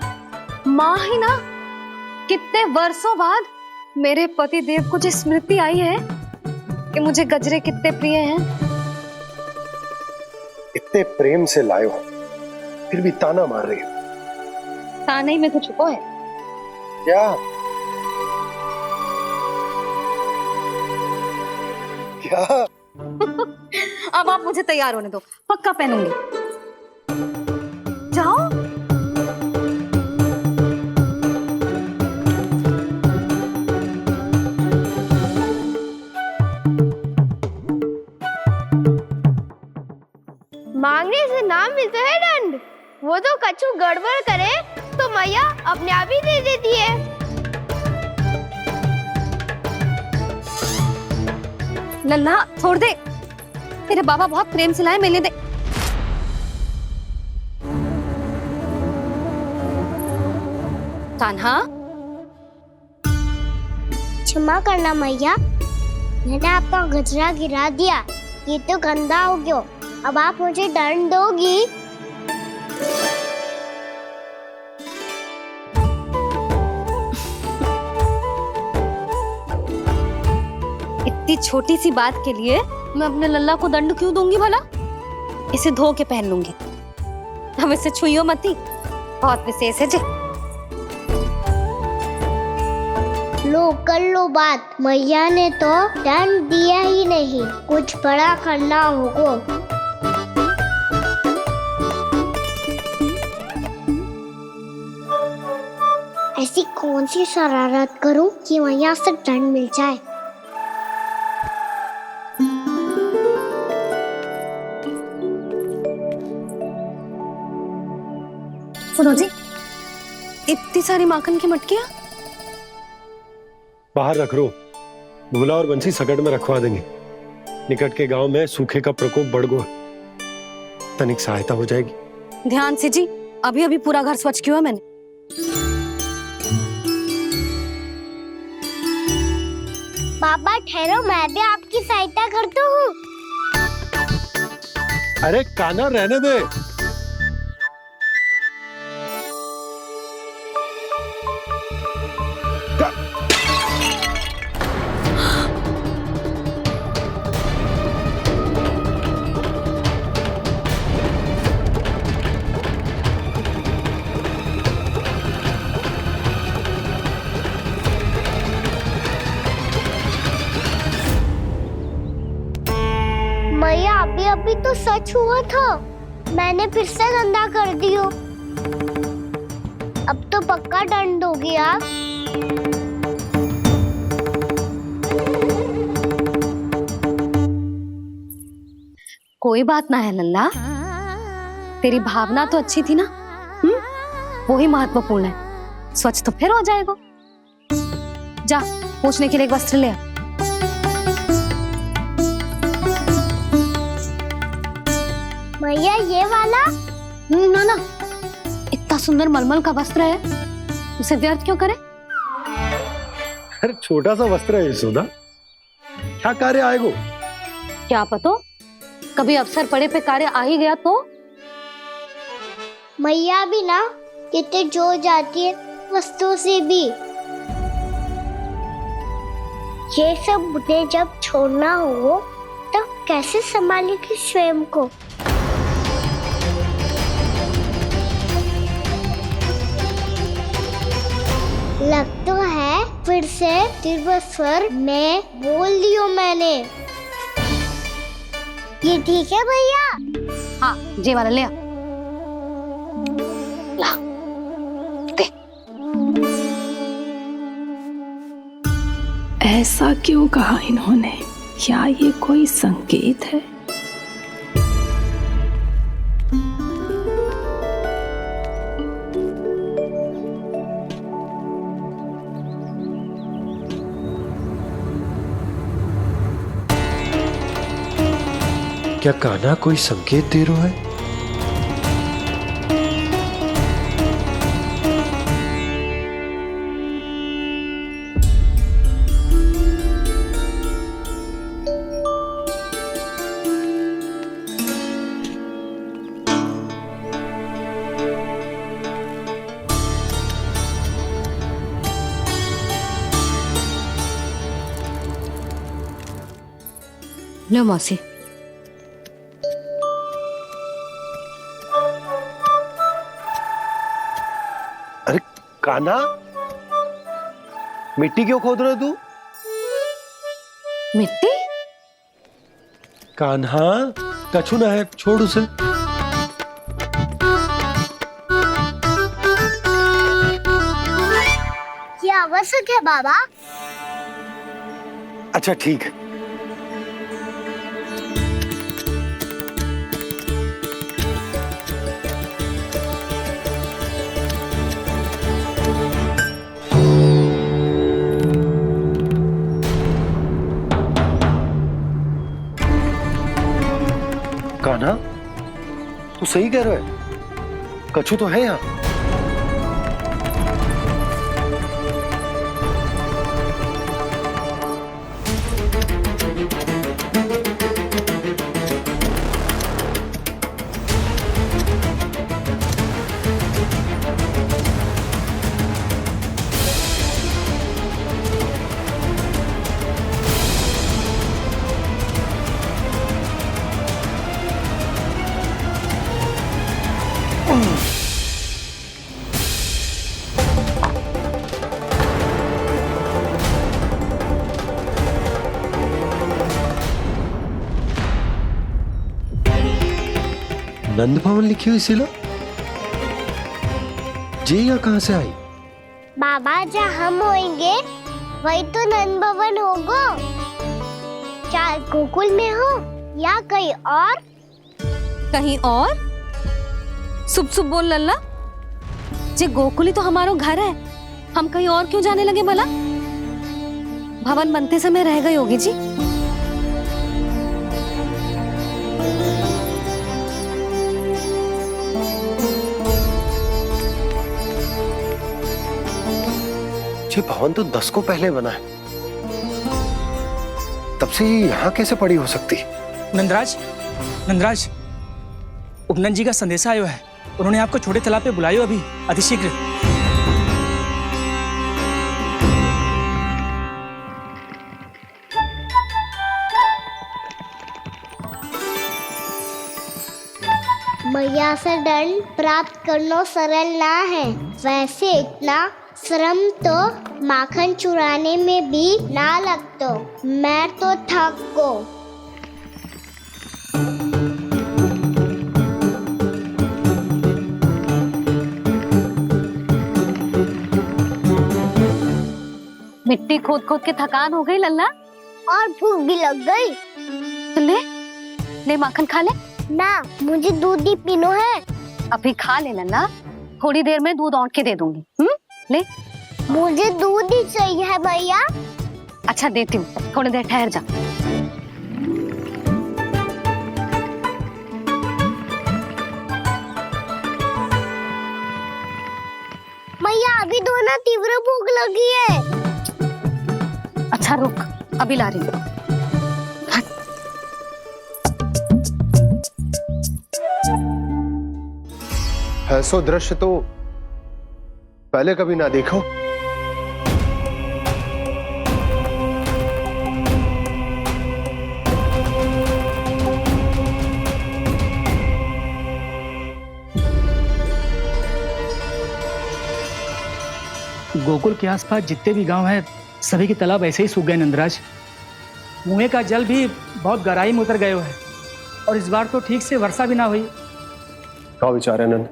Speaker 3: माह ही ना कितने वर्षों बाद मेरे पति देव को जो स्मृति आई है कि मुझे गजरे कितने प्रिय हैं।
Speaker 1: इतने प्रेम से लाए हो फिर भी ताना मार रही हो।
Speaker 3: ताने ही में तो छुपो है।
Speaker 1: क्या? क्या?
Speaker 3: अब आप मुझे तैयार होने दो, पक्का पहनूंगी। जाओ।
Speaker 7: मांगने से नाम मिलता है दंड। वो तो कछु गड़बड़ करे तो मैया अपने आप ही दे देती है।
Speaker 3: लल्ला छोड़ दे, तेरे बाबा बहुत प्रेम से लाए, मिलने दे। कान्हा
Speaker 7: क्षमा करना मैया, मैंने आपका गजरा गिरा दिया, ये तो गंदा हो गया। अब आप मुझे दंड दोगी?
Speaker 3: इतनी छोटी सी बात के लिए मैं अपने लल्ला को दंड क्यों दूंगी भला? इसे धो के पहन लूंगी। अब इसे छुइयो मती, बहुत विशेष है जी।
Speaker 7: लो कर लो बात, मैया ने तो दंड दिया ही नहीं, कुछ बड़ा करना होगा। ऐसी कौन सी शरारत करूं कि मैया से दंड मिल जाए?
Speaker 3: सुनो जी, इतनी सारी माखन की मटकियां
Speaker 1: बाहर रख रो, भूला और बंसी सकट में रखवा देंगे। निकट के गांव में सूखे का प्रकोप बढ़ गया, तनिक सहायता हो जाएगी।
Speaker 3: ध्यान से जी, अभी अभी पूरा घर स्वच्छ किया मैंने।
Speaker 7: पापा ठहरो, मैं भी आपकी सहायता करता हूँ।
Speaker 1: अरे कान्हा रहने दे।
Speaker 7: मैया अभी तो सच हुआ था, मैंने फिर से गंदा कर दियो। अब तो पक्का दंड दोगी आप।
Speaker 3: कोई बात ना है लल्ला, तेरी भावना तो अच्छी थी ना, वो ही महत्वपूर्ण है। स्वच्छ तो फिर हो जाएगा। जा पोंछने के लिए एक वस्त्र ले आ।
Speaker 7: भैया ये वाला?
Speaker 3: ना ना, इतना सुंदर मलमल का वस्त्र है, उसे व्यर्थ क्यों करे?
Speaker 1: अरे छोटा सा वस्त्र है यशोदा, क्या कार्य आएगा?
Speaker 3: क्या पता, कभी अवसर पड़े पे कार्य आ ही गया तो?
Speaker 7: मैया भी ना कितने जो जाती है वस्तुओं से भी। ये सब मुझे जब छोड़ना हो तो कैसे संभालेगी स्वयं को? लग तो है फिर से तिरस्वर में बोल दियो मैंने। ये ठीक है भैया?
Speaker 3: हाँ, ये वाला ले आ। ला, दे।
Speaker 17: ऐसा क्यों कहा इन्होंने? क्या ये कोई संकेत है?
Speaker 1: क्या कान्हा कोई संकेत दे रहा है?
Speaker 3: लो मौसी।
Speaker 21: अरे कान्हा, मिट्टी क्यों खोद रहे हो तू?
Speaker 3: मिट्टी?
Speaker 21: कान्हा, कछु ना है, छोड़ उसे।
Speaker 7: ये आवश्यक है बाबा।
Speaker 21: अच्छा ठीक है। कान्हा, तू सही कह रहा है, कछु तो है यहाँ। नंद भवन लिखी हुई सिला, जी यहाँ कहाँ से आई?
Speaker 7: बाबा जहाँ हम होंगे वही तो नंद भवन होगा। चाहे गोकुल में हो या कहीं और।
Speaker 3: कहीं और? सुब सुब बोल लल्ला। जे गोकुल ही तो हमारो घर है, हम कहीं और क्यों जाने लगे भला? भवन बनते समय रह गई होगी जी।
Speaker 21: ये भवन तो 10 को पहले बना है, तब से ये यहाँ कैसे पड़ी हो सकती?
Speaker 12: नंदराज, नंदराज, उपनंद जी का संदेशा आयो है। उन्होंने आपको छोटे तालाब पे बुलायो अभी, अतिशीघ्र।
Speaker 7: मैया से दंड प्राप्त करना सरल ना है। वैसे इतना श्रम तो माखन चुराने में भी ना लगतो। मैं तो थक गो।
Speaker 3: मिट्टी खोद खोद के थकान हो गई लल्ला,
Speaker 7: और भूख भी लग गई।
Speaker 3: तो ले माखन खा ले।
Speaker 7: ना, मुझे दूध ही पीनो है।
Speaker 3: अभी खा ले लल्ला, थोड़ी देर में दूध औंट के दे दूंगी। ले।
Speaker 7: मुझे दूध ही चाहिए है भैया।
Speaker 3: अच्छा देती हूँ, थोड़ी देर ठहर जा।
Speaker 7: मैया अभी तो ना तीव्र भूख लगी है।
Speaker 3: अच्छा रुक, अभी ला रही हूँ।
Speaker 21: ऐसो दृश्य तो पहले कभी ना देखो।
Speaker 12: गोकुल के आसपास जितने भी गांव हैं, सभी के तालाब ऐसे ही सूख गए नंदराज। कुएं का जल भी बहुत गहराई में उतर गए है, और इस बार तो ठीक से वर्षा भी ना हुई।
Speaker 21: क्या विचार है नंद?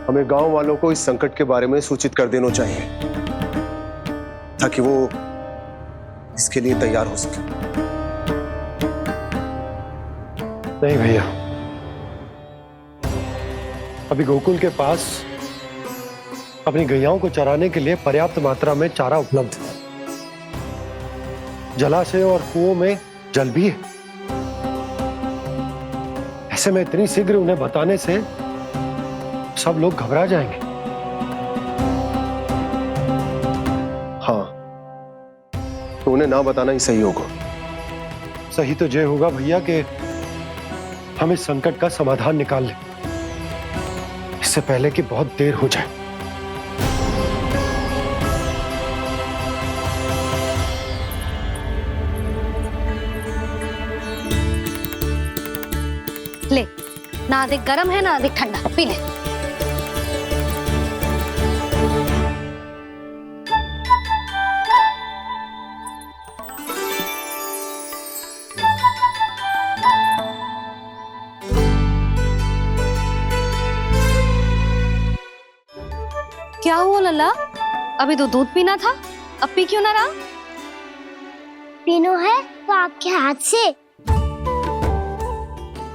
Speaker 21: हमें गांव वालों को इस संकट के बारे में सूचित कर देना चाहिए, ताकि वो इसके लिए तैयार हो सके। नहीं भैया, अभी गोकुल के पास अपनी गैयाओं को चराने के लिए पर्याप्त मात्रा में चारा उपलब्ध है। जलाशय और कुओं में जल भी है। ऐसे में इतनी शीघ्र उन्हें बताने से सब लोग घबरा जाएंगे। हाँ, तो उन्हें ना बताना ही सही होगा। सही तो ये होगा भैया कि हम इस संकट का समाधान निकाल लें, इससे पहले कि बहुत देर हो जाए।
Speaker 3: ना अधिक गर्म है ना अधिक ठंडा, पी ले। क्या हुआ लल्ला? अभी तो दूध पीना था, अब पी क्यों ना रहा?
Speaker 7: पीनो है तो आपके हाथ से।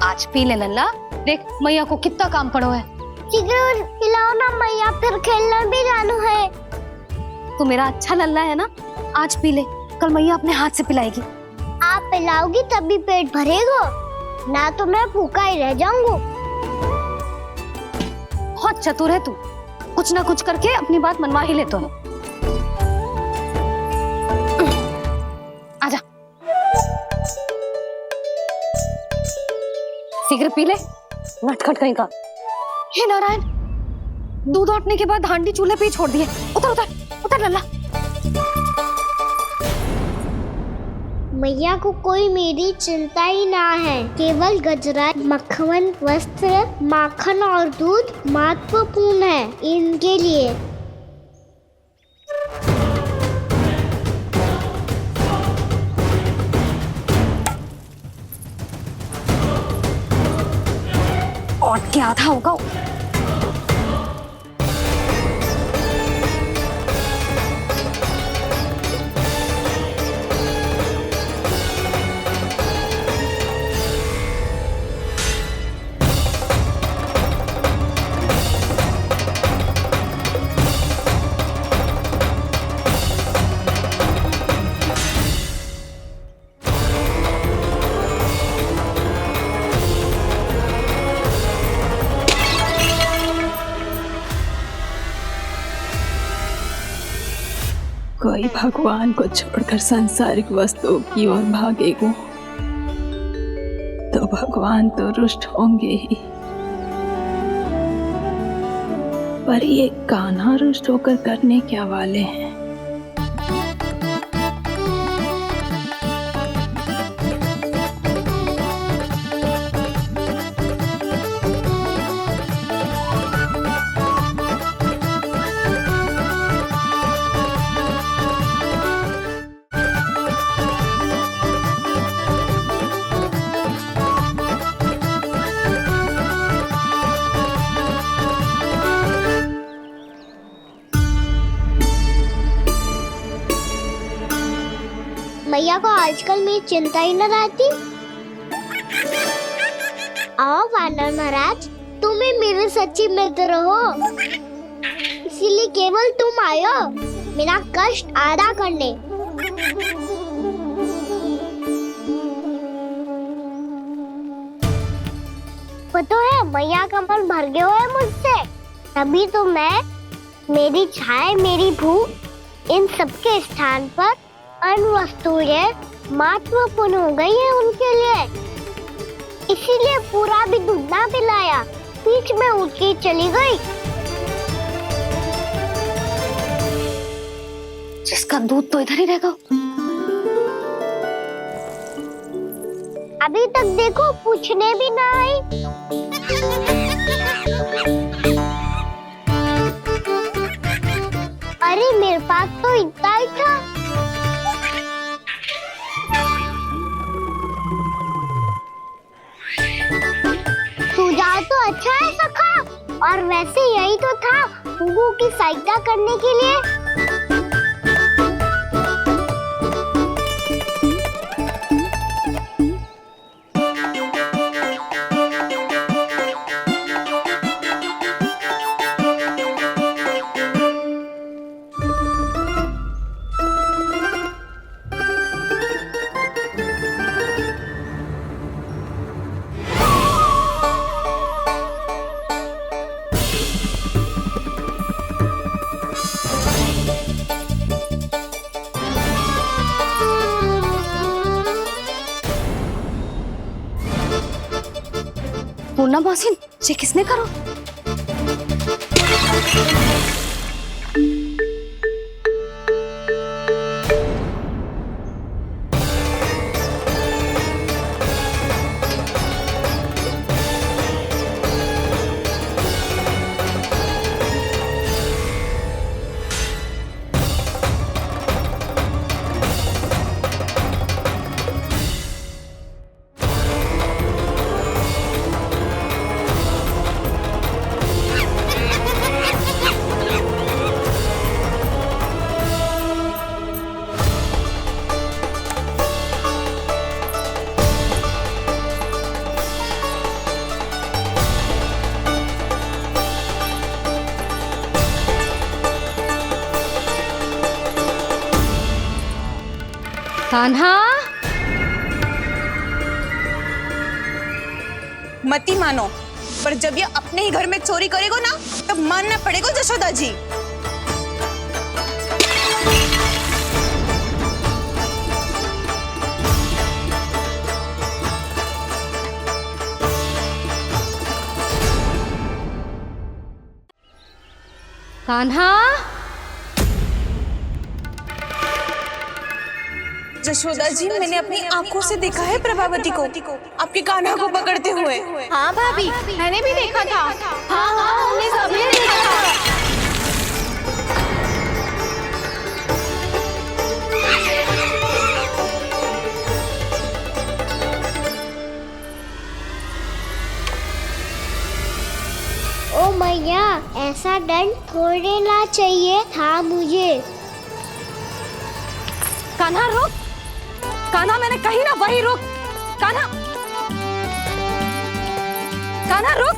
Speaker 3: आज पी ले लल्ला, देख मैया को कितना काम पड़ो है।
Speaker 7: शीघ्र पिलाओ ना मैया, फिर खेलने भी जाना है।
Speaker 3: तू मेरा अच्छा लल्ला है ना, आज पी ले, कल मैया अपने हाथ से पिलाएगी।
Speaker 7: आप पिलाओगी तभी पेट भरेगा, ना तो मैं भूखा ही रह जाऊंगा।
Speaker 3: बहुत चतुर है तू, कुछ ना कुछ करके अपनी बात मनवा ही लेते हो। आजा, शीघ्र पी ले, नटखट कहीं का। हे नारायण, दूध औटने के बाद हांडी चूल्हे पे ही छोड़ दिए। उतर उतर उतर लल्ला।
Speaker 7: मैया को कोई मेरी चिंता ही ना है, केवल गजरा, मक्खन, वस्त्र, माखन और दूध महत्वपूर्ण है इनके लिए।
Speaker 3: और क्या था होगा?
Speaker 17: कोई भगवान को छोड़कर सांसारिक वस्तुओं की ओर भागेगा तो भगवान तो रुष्ट होंगे ही, पर ये कान्हा रुष्ट होकर करने क्या वाले हैं?
Speaker 7: मैया को आजकल मेरी चिंता ही न रहती। आओ वानर महाराज, तुम ही मेरे सच्ची मित्र हो, इसीलिए केवल तुम आयो मेरा कष्ट आधा करने। पता है मैया का मन भर गया है मुझसे, तभी तो मैं, मेरी छाया, मेरी भूख, इन सबके स्थान पर अन्य वस्तुएं महत्वपूर्ण हो गई है उनके लिए, इसीलिए पूरा भी दूध ना पिलाया, बीच में उठ के चली गई।
Speaker 3: जिसका दूध तो इधर ही रहेगा।
Speaker 7: अभी तक देखो पूछने भी ना आई। अरे मेरे पास तो इतना ही था। सुझाव तो अच्छा है सखा, और वैसे यही तो था गुगु की सहायता करने के लिए।
Speaker 3: पूर्णा मौसी, ये किसने करो? कान्हा,
Speaker 2: मत ही मानो, पर जब ये अपने ही घर में चोरी करेगा ना, तब मानना पड़ेगा जशोदा जी।
Speaker 3: कान्हा,
Speaker 2: जशोदा जी, मैंने अपनी आंखों से देखा है प्रभावती को आपके कान्हा को पकड़ते हुए।
Speaker 7: हाँ भाभी, मैंने भी देखा था। हाँ हाँ, हमने सबने देखा था। ओ मैया, ऐसा दंड थोड़े ना चाहिए था मुझे।
Speaker 3: कान्हा रुक, कान्हा मैंने कही ना वही रुक। कान्हा, कान्हा रुक।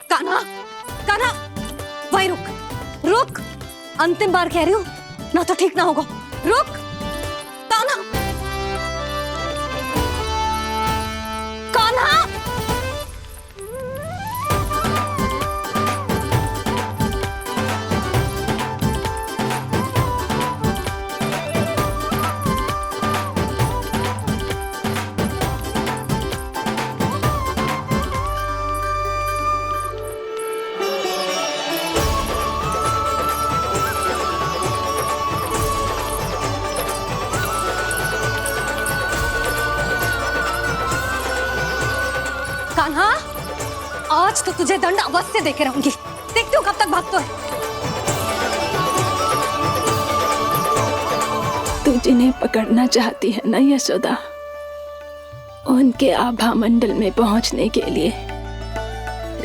Speaker 3: कान्हा, कान्हा वही रुक, रुक। अंतिम बार कह रही हूँ, ना तो ठीक ना होगा। रुक कान्हा, कान्हा। कान्हा, आज तो तुझे दंड अवश्य देके रहूंगी। देखती हूँ कब तक भागता है।
Speaker 17: तू जिन्हें पकड़ना चाहती है ना यशोदा, उनके आभा मंडल में पहुंचने के लिए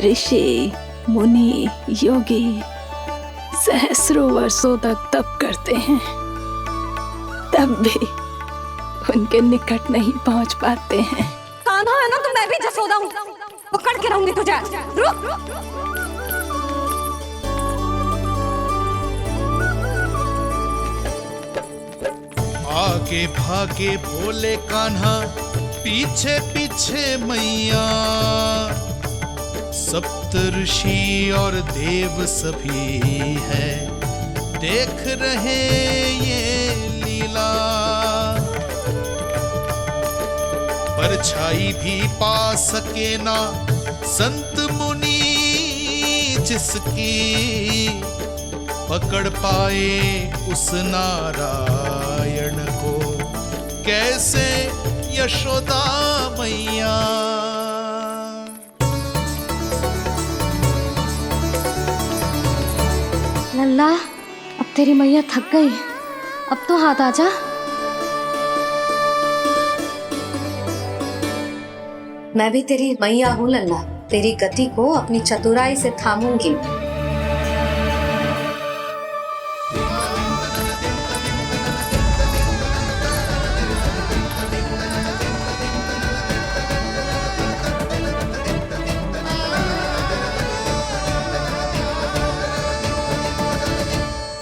Speaker 17: ऋषि, मुनि, योगी सहस्रों वर्षों तक तप करते हैं, तब भी उनके निकट नहीं पहुंच पाते हैं।
Speaker 3: कान्हा है ना, तो मैं भी जसोदा हूँ, पकड़ के रहूंगी तुझे। रुक।
Speaker 16: आगे भागे भोले कान्हा, पीछे पीछे मैया, सप्त ऋषि और देव सभी है, देख रहे ये लीला। परछाई भी पा सके ना संत मुनि जिसकी, पकड़ पाए उस नारायण को कैसे यशोदा मैया।
Speaker 3: लल्ला, अब तेरी मैया थक गई, अब तो हाथ आजा।
Speaker 14: मैं भी तेरी मैया हूँ लल्ला, तेरी गति को अपनी चतुराई से थामूंगी।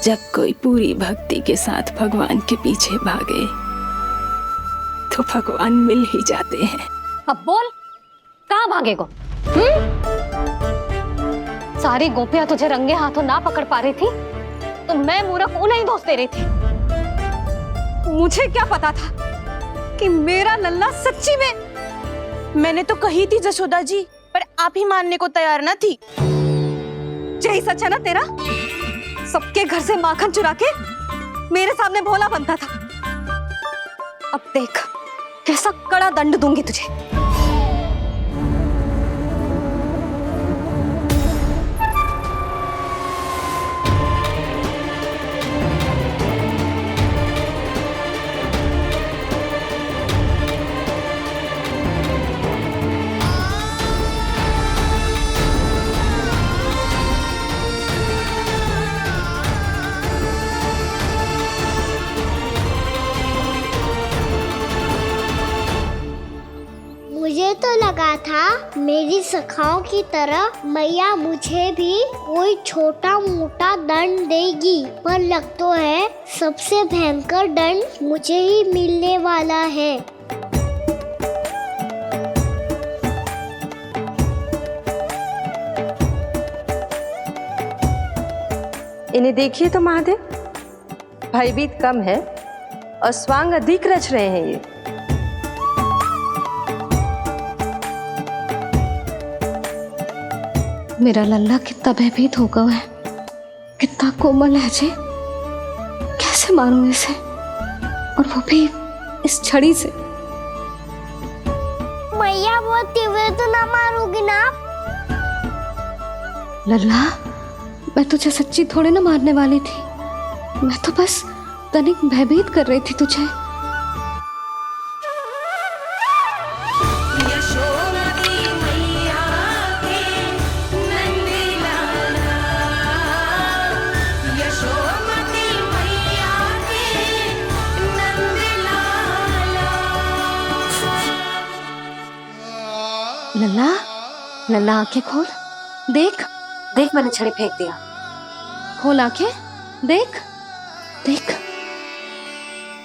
Speaker 17: जब कोई पूरी भक्ति के साथ भगवान के पीछे भागे तो भगवान मिल ही जाते हैं।
Speaker 3: अब बोल, कहाँ भागेगा? सारी गोपियां तुझे रंगे हाथों ना पकड़ पा रही थी, तो मैं मूर्ख उन्हें ही दोष दे रही थी। मुझे क्या पता था कि मेरा लल्ला सच्ची में।
Speaker 2: मैंने तो कही थी जशोदा जी, पर आप ही मानने को तैयार ना थी।
Speaker 3: यही सच है ना तेरा? सबके घर से माखन चुरा के मेरे सामने भोला बनता था। अब देख कैसा कड़ा दंड दूंगी तुझे।
Speaker 7: मुझे तो लगा था मेरी सखाओं की तरह मैया मुझे भी कोई छोटा मोटा दंड देगी, पर लग तो है सबसे भयंकर दंड मुझे ही मिलने वाला है।
Speaker 19: इन्हें देखिए तो महादेव, भयभीत कम है और स्वांग अधिक रच रहे हैं ये।
Speaker 3: मेरा लल्ला कितना भयभीत होगा है, कितना कोमल है जी। कैसे मारूं इसे, और वो भी इस छड़ी से।
Speaker 7: मैया बहुत तीव्र तो ना मारोगी ना?
Speaker 3: लल्ला, मैं तुझे सच्ची थोड़े ना मारने वाली थी, मैं तो बस तनिक भयभीत कर रही थी तुझे। लल्ला, लल्ला आंखें खोल, देख
Speaker 14: देख, मैंने छड़ी फेंक दिया।
Speaker 3: खोल आंखें, देख देख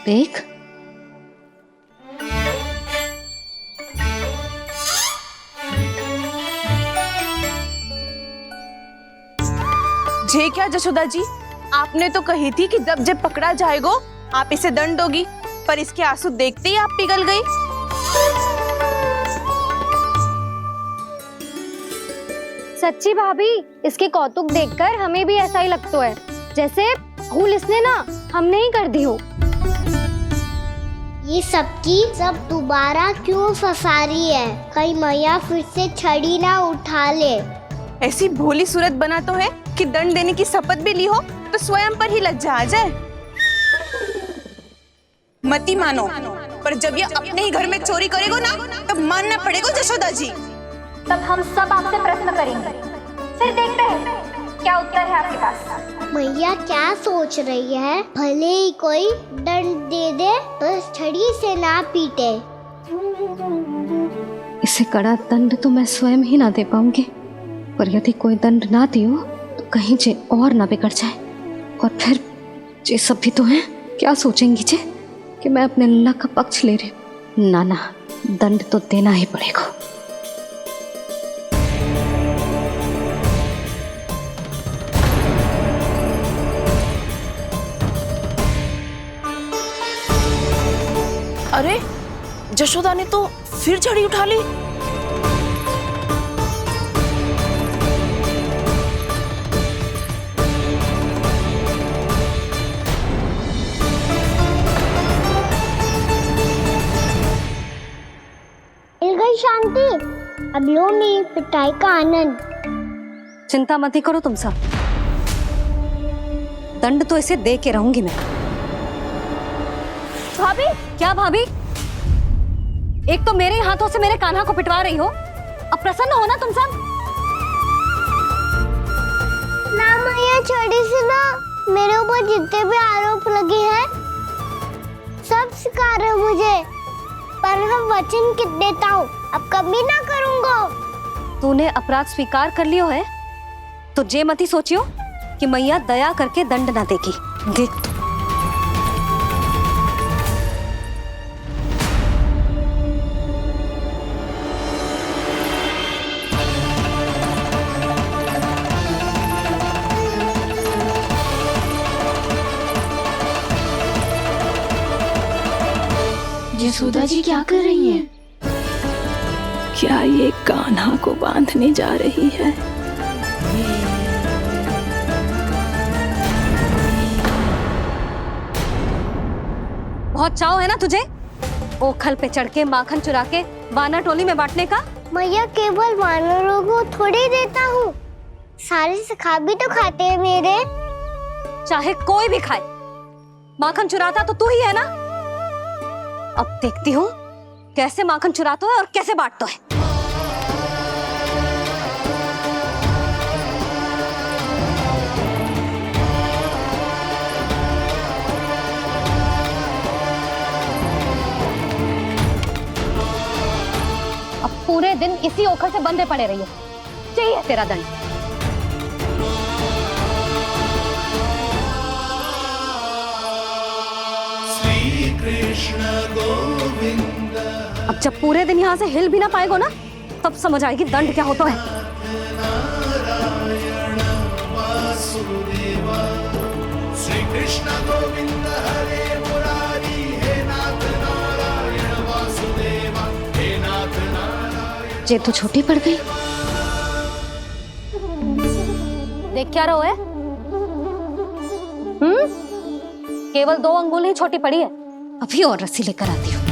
Speaker 3: देख।
Speaker 2: जे क्या जशोदा जी, आपने तो कही थी कि जब जब पकड़ा जाएगा आप इसे दंड दोगी, पर इसके आंसू देखते ही आप पिघल गई।
Speaker 3: सच्ची भाभी, इसके कौतुक देखकर हमें भी ऐसा ही लगता है, जैसे भूल इसने ना हमने ही कर दी हो।
Speaker 7: ये सबकी सब दोबारा क्यों फंसा रही है? कहीं मैया फिर से छड़ी ना उठा ले।
Speaker 2: ऐसी भोली सूरत बना तो है कि दंड देने की शपथ भी ली हो तो स्वयं पर ही लज्जा आ जाए। मती मानो, पर जब ये अपने ही घर में चोरी करेगो ना, तब मानना पड़ेगा जशोदा जी।
Speaker 3: तब हम सब आपसे प्रश्न करेंगे, फिर देखते हैं क्या उत्तर है आपके पास।
Speaker 7: मैया क्या सोच रही है? भले ही कोई दंड दे दे तो छड़ी से ना पीटे।
Speaker 3: इसे कड़ा दंड तो मैं स्वयं ही ना दे पाऊंगी, पर यदि कोई दंड ना दियो तो कहीं जे और ना बिगड़ जाए, और फिर जे सब भी तो हैं, क्या सोचेंगी जे कि मैं अपने लल्ला का पक्ष ले रही हूँ। ना ना, दंड तो देना ही पड़ेगा।
Speaker 8: अरे जशोदा ने तो फिर छड़ी उठा ली।
Speaker 7: मिल गई शांति, अब लो मेरी पिटाई का आनंद।
Speaker 3: चिंता मत ही करो तुम सब, दंड तो इसे दे के रहूंगी मैं। भाभी, क्या भाभी? एक तो मेरे हाथों से मेरे कान्हा को पिटवा रही हो, अब प्रसन्न हो ना तुम सब?
Speaker 7: ना मैया, छड़ी से ना मेरे ऊपर जितने भी आरोप लगे हैं सब स्वीकार है मुझे, पर हम वचन देता हूँ अब कभी ना करूँगा।
Speaker 3: तूने अपराध स्वीकार कर लियो है तो जे मती सोचियो कि मैया दया करके दंड ना देगी। देख तू।
Speaker 17: यशोदा जी क्या कर रही हैं? क्या ये कान्हा को बांधने जा रही है?
Speaker 3: बहुत चाव है ना तुझे ओखल पे चढ़ के माखन चुरा के वानर टोली में बांटने का?
Speaker 7: मैया, केवल वानरों को थोड़ी देता हूँ, सारे सखा भी तो खाते हैं मेरे।
Speaker 3: चाहे कोई भी खाए, माखन चुराता तो तू ही है ना। अब देखती हूँ कैसे माखन चुराता है और कैसे बांटता है। अब दिन इसी ओखर से बंधे पड़े रहिए। चाहिए तेरा दंड।
Speaker 16: श्री कृष्ण गोविंद।
Speaker 3: अब जब पूरे दिन यहाँ से हिल भी ना पाएगो ना, तब समझ आएगी दंड क्या होता है।
Speaker 16: नारायण वासुदेव। श्री कृष्ण गोविंद हरे मुरारी। हे नाथ नारायण वासुदेव। हे नाथ नारायण।
Speaker 3: जे तो छोटी पड़ गई। देख क्या रहो है? केवल 2 अंगुल ही छोटी पड़ी है। अभी और रस्सी लेकर आती हूँ।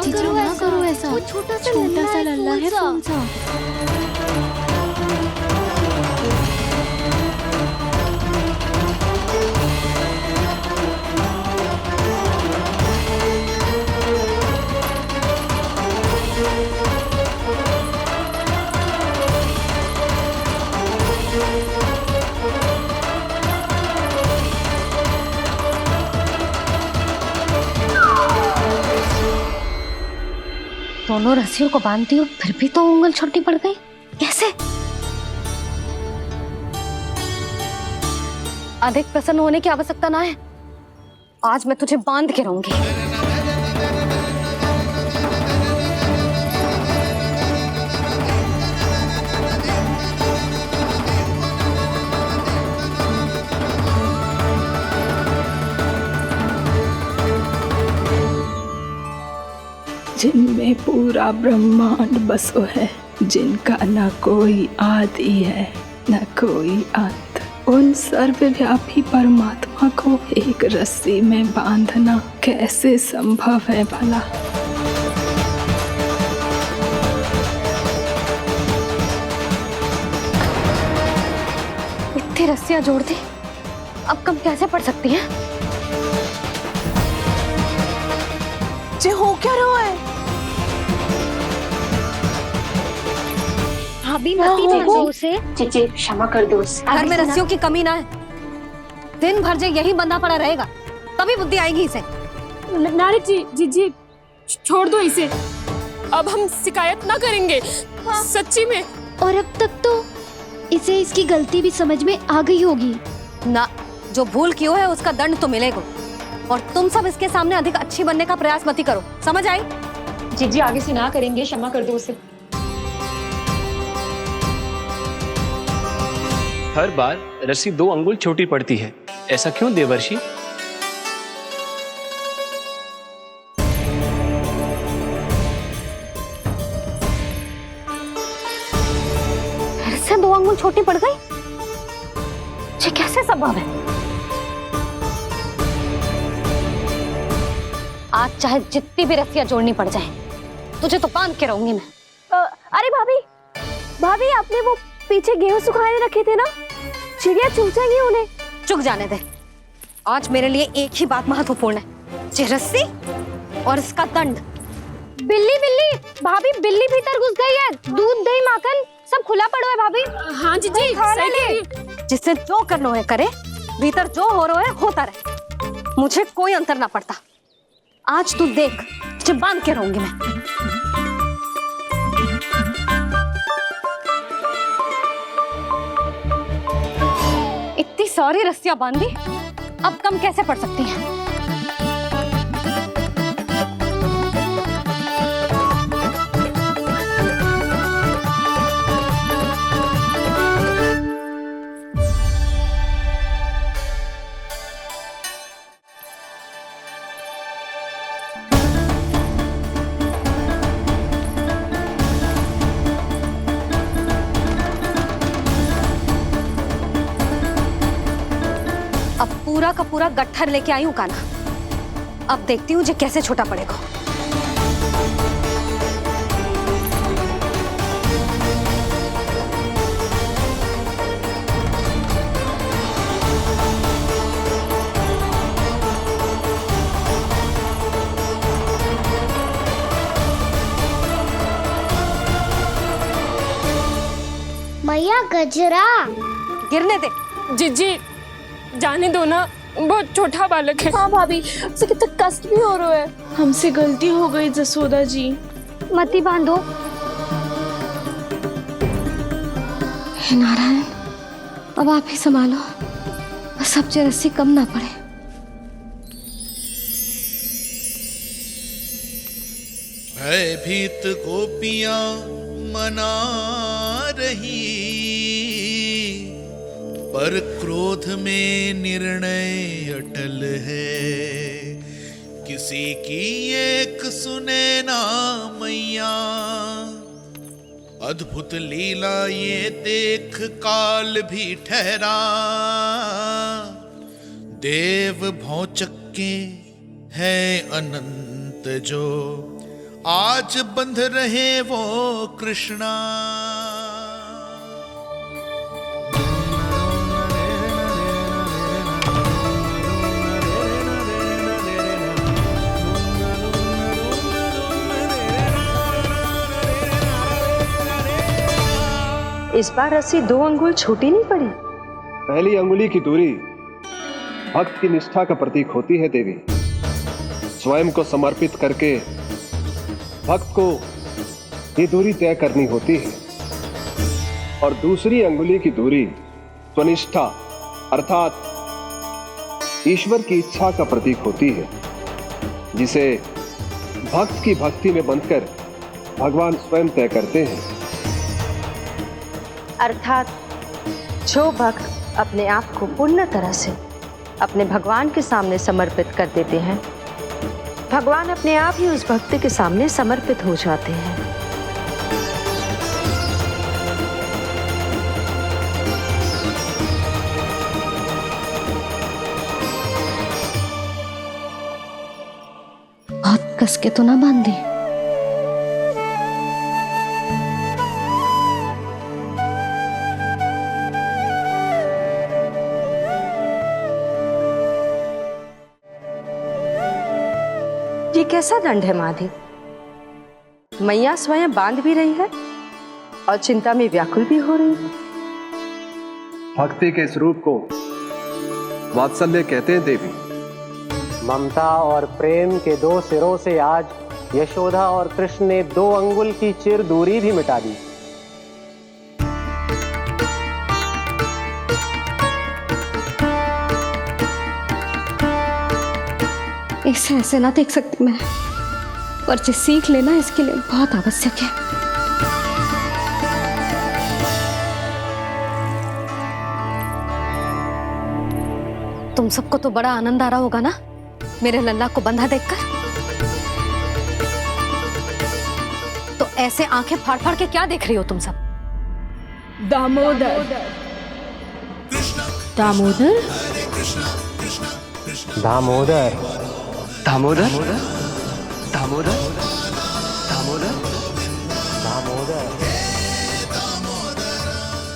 Speaker 7: जीजू ना करो ऐसा। वो छोटा सा लल्ला है कौन सा?
Speaker 3: दोनों रस्सियों को बांधती हूँ, फिर भी तो उंगल छोटी पड़ गई। कैसे? अधिक प्रसन्न होने की आवश्यकता ना है। आज मैं तुझे बांध के रहूंगी।
Speaker 17: जिनमें पूरा ब्रह्मांड बसो है, जिनका न कोई आदि है न कोई अंत, उन सर्वव्यापी परमात्मा को एक रस्सी में बांधना कैसे संभव है भला?
Speaker 3: इतनी रस्सियां जोड़ दी, अब कम कैसे पड़ सकती हैं?
Speaker 2: जे हो क्या रहा है?
Speaker 3: भाभी मती देखो उसे।
Speaker 19: चीची क्षमा कर दो उसे।
Speaker 3: घर में रस्सियों की कमी ना है। दिन भर जे यही बंधा पड़ा रहेगा, तभी बुद्धि आएगी इसे।
Speaker 5: नारी जी छोड़ दो इसे। अब हम शिकायत ना करेंगे। सच्ची में।
Speaker 7: और अब तक तो इसे इसकी गलती भी समझ में आ गई होगी
Speaker 3: ना। जो भूल क्यों है उसका दंड तो मिलेगा। और तुम सब इसके सामने अधिक अच्छी बनने का प्रयास मत करो, समझ आई?
Speaker 19: जीजी आगे से ना करेंगे, क्षमा कर दो उसे।
Speaker 4: हर बार रस्सी 2 अंगुल छोटी पड़ती है, ऐसा क्यों देवर्षि?
Speaker 3: फिर से 2 अंगुल छोटी पड़ गई? ये कैसे संभव है? आज चाहे जितनी भी रस्सियां जोड़नी पड़ जाए, तुझे तो बांध के रहूंगी मैं।
Speaker 2: अरे भाभी आपने वो पीछे गेहूं सुखाने रखे थे ना, चिड़िया चुग जाएंगी उन्हें।
Speaker 3: चुग जाने दे। आज मेरे लिए एक ही बात महत्वपूर्ण है, ये रस्सी और इसका दंड।
Speaker 7: बिल्ली भाभी, बिल्ली भीतर घुस गई है। दूध दही माखन सब खुला पड़ा है भाभी।
Speaker 5: हाँ जी सही कह रही है।
Speaker 3: जिससे जो करना है करे, भीतर जो हो रहा है होता रहे, मुझे कोई अंतर ना पड़ता। आज तू देख, तुझे बांध के रहूंगी मैं। इतनी सारी रस्सियां बांधी, अब कम कैसे पड़ सकती हैं? अब पूरा का पूरा गट्ठर लेके आई हूँ कान्हा। अब देखती हूँ जे कैसे छोटा पड़ेगा।
Speaker 7: मैया गजरा।
Speaker 3: गिरने दे।
Speaker 5: जीजी जाने दो ना, बहुत छोटा बालक है।
Speaker 2: हाँ भाभी, उसे कितना कष्ट भी हो रहा है। हमसे गलती हो गई जसोदा जी।
Speaker 3: मती बांधो। हे नारायण, अब आप ही संभालो, बस अब रस्सी कम ना पड़े।
Speaker 16: भयभीत गोपियां मना रही, पर क्रोध में निर्णय अटल है। किसी की एक सुने ना मैया, अद्भुत लीला ये देख काल भी ठहरा। देव भौचक्के है अनंत जो, आज बंध रहे वो कृष्णा।
Speaker 19: इस बार रस्सी 2 अंगुल छोटी नहीं पड़ी।
Speaker 21: पहली अंगुली की दूरी भक्त की निष्ठा का प्रतीक होती है देवी। स्वयं को समर्पित करके भक्त को ये दूरी तय करनी होती है। और दूसरी अंगुली की दूरी स्वनिष्ठा अर्थात ईश्वर की इच्छा का प्रतीक होती है, जिसे भक्त की भक्ति में बंधकर भगवान स्वयं तय करते हैं।
Speaker 19: अर्थात जो भक्त अपने आप को पूर्ण तरह से अपने भगवान के सामने समर्पित कर देते हैं, भगवान अपने आप ही उस भक्त के सामने समर्पित हो जाते हैं।
Speaker 3: बहुत कस के तो ना बांधी।
Speaker 19: ये कैसा दंड है माधी? मैया स्वयं बांध भी रही है और चिंता में व्याकुल भी हो रही है।
Speaker 21: भक्ति के स्वरूप को वात्सल्य कहते हैं देवी।
Speaker 11: ममता और प्रेम के 2 सिरों से आज यशोदा और कृष्ण ने 2 अंगुल की चिर दूरी भी मिटा दी।
Speaker 3: इसे ऐसे ना देख सकती मैं, पर जो सीख लेना इसके लिए बहुत आवश्यक है। तुम सबको तो बड़ा आनंद आ रहा होगा ना मेरे लल्ला को बंधा देखकर। तो ऐसे आंखें फाड़ फाड़ के क्या देख रही हो तुम सब?
Speaker 17: दामोदर।
Speaker 19: दामोदर?
Speaker 11: दामोदर।
Speaker 4: दामोदर दामोदर दामोदर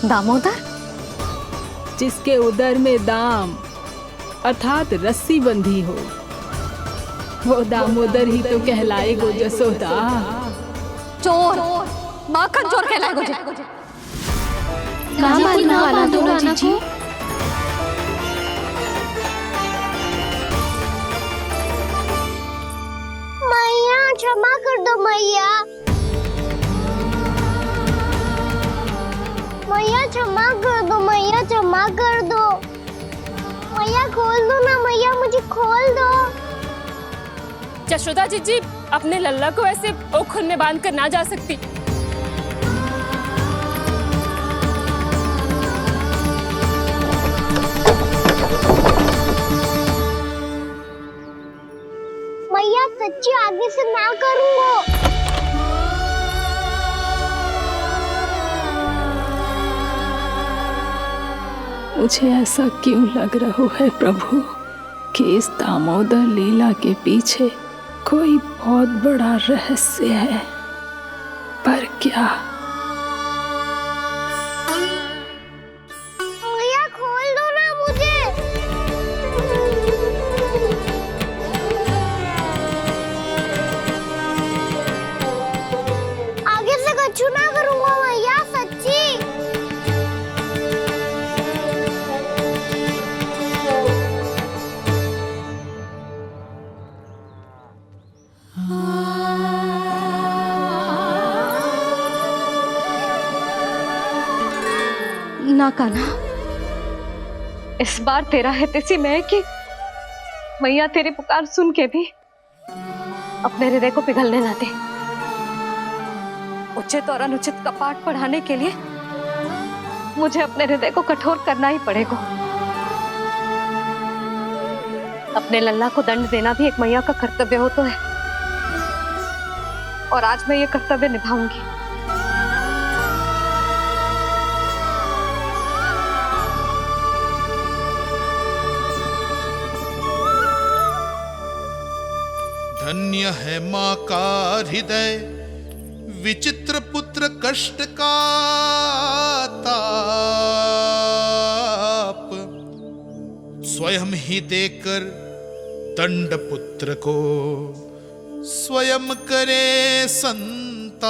Speaker 3: दामोदर,
Speaker 17: जिसके उदर में दाम अर्थात रस्सी बंधी हो, वो दामोदर ही तो कहलाएगो जसोदा।
Speaker 3: चोर, माखन चोर कहलाएगो जी।
Speaker 2: ना मानना दोनों जीजी।
Speaker 7: मैया क्षमा कर दो मैया। मैया क्षमा कर दो, मैया क्षमा कर दो। मैया खोल दो ना मैया, मुझे खोल दो।
Speaker 5: यशोदा जीजी अपने लल्ला को ऐसे ओखुन में बांध कर ना जा सकती।
Speaker 7: मैया सच्ची आगे से ना करूंगा।
Speaker 17: मुझे ऐसा क्यों लग रहा है प्रभु कि इस दामोदर लीला के पीछे कोई बहुत बड़ा रहस्य है, पर क्या?
Speaker 7: मैया खोल दो ना मुझे। आगे से कछु ना करूंगा मैया, सच्ची।
Speaker 3: ना कान्हा, इस बार तेरा हित इसी में है कि मैया तेरी पुकार सुन के भी अपने हृदय को पिघलने ना दे। उचित और अनुचित का पाठ पढ़ाने के लिए मुझे अपने हृदय को कठोर करना ही पड़ेगा। अपने लल्ला को दंड देना भी एक मैया का कर्तव्य हो तो है, और आज मैं ये कर्तव्य निभाऊंगी।
Speaker 16: धन्य है माँ का हृदय, विचित्र पुत्र कष्ट का ताप, स्वयं ही देकर दंड पुत्र को, स्वयं करे संताप।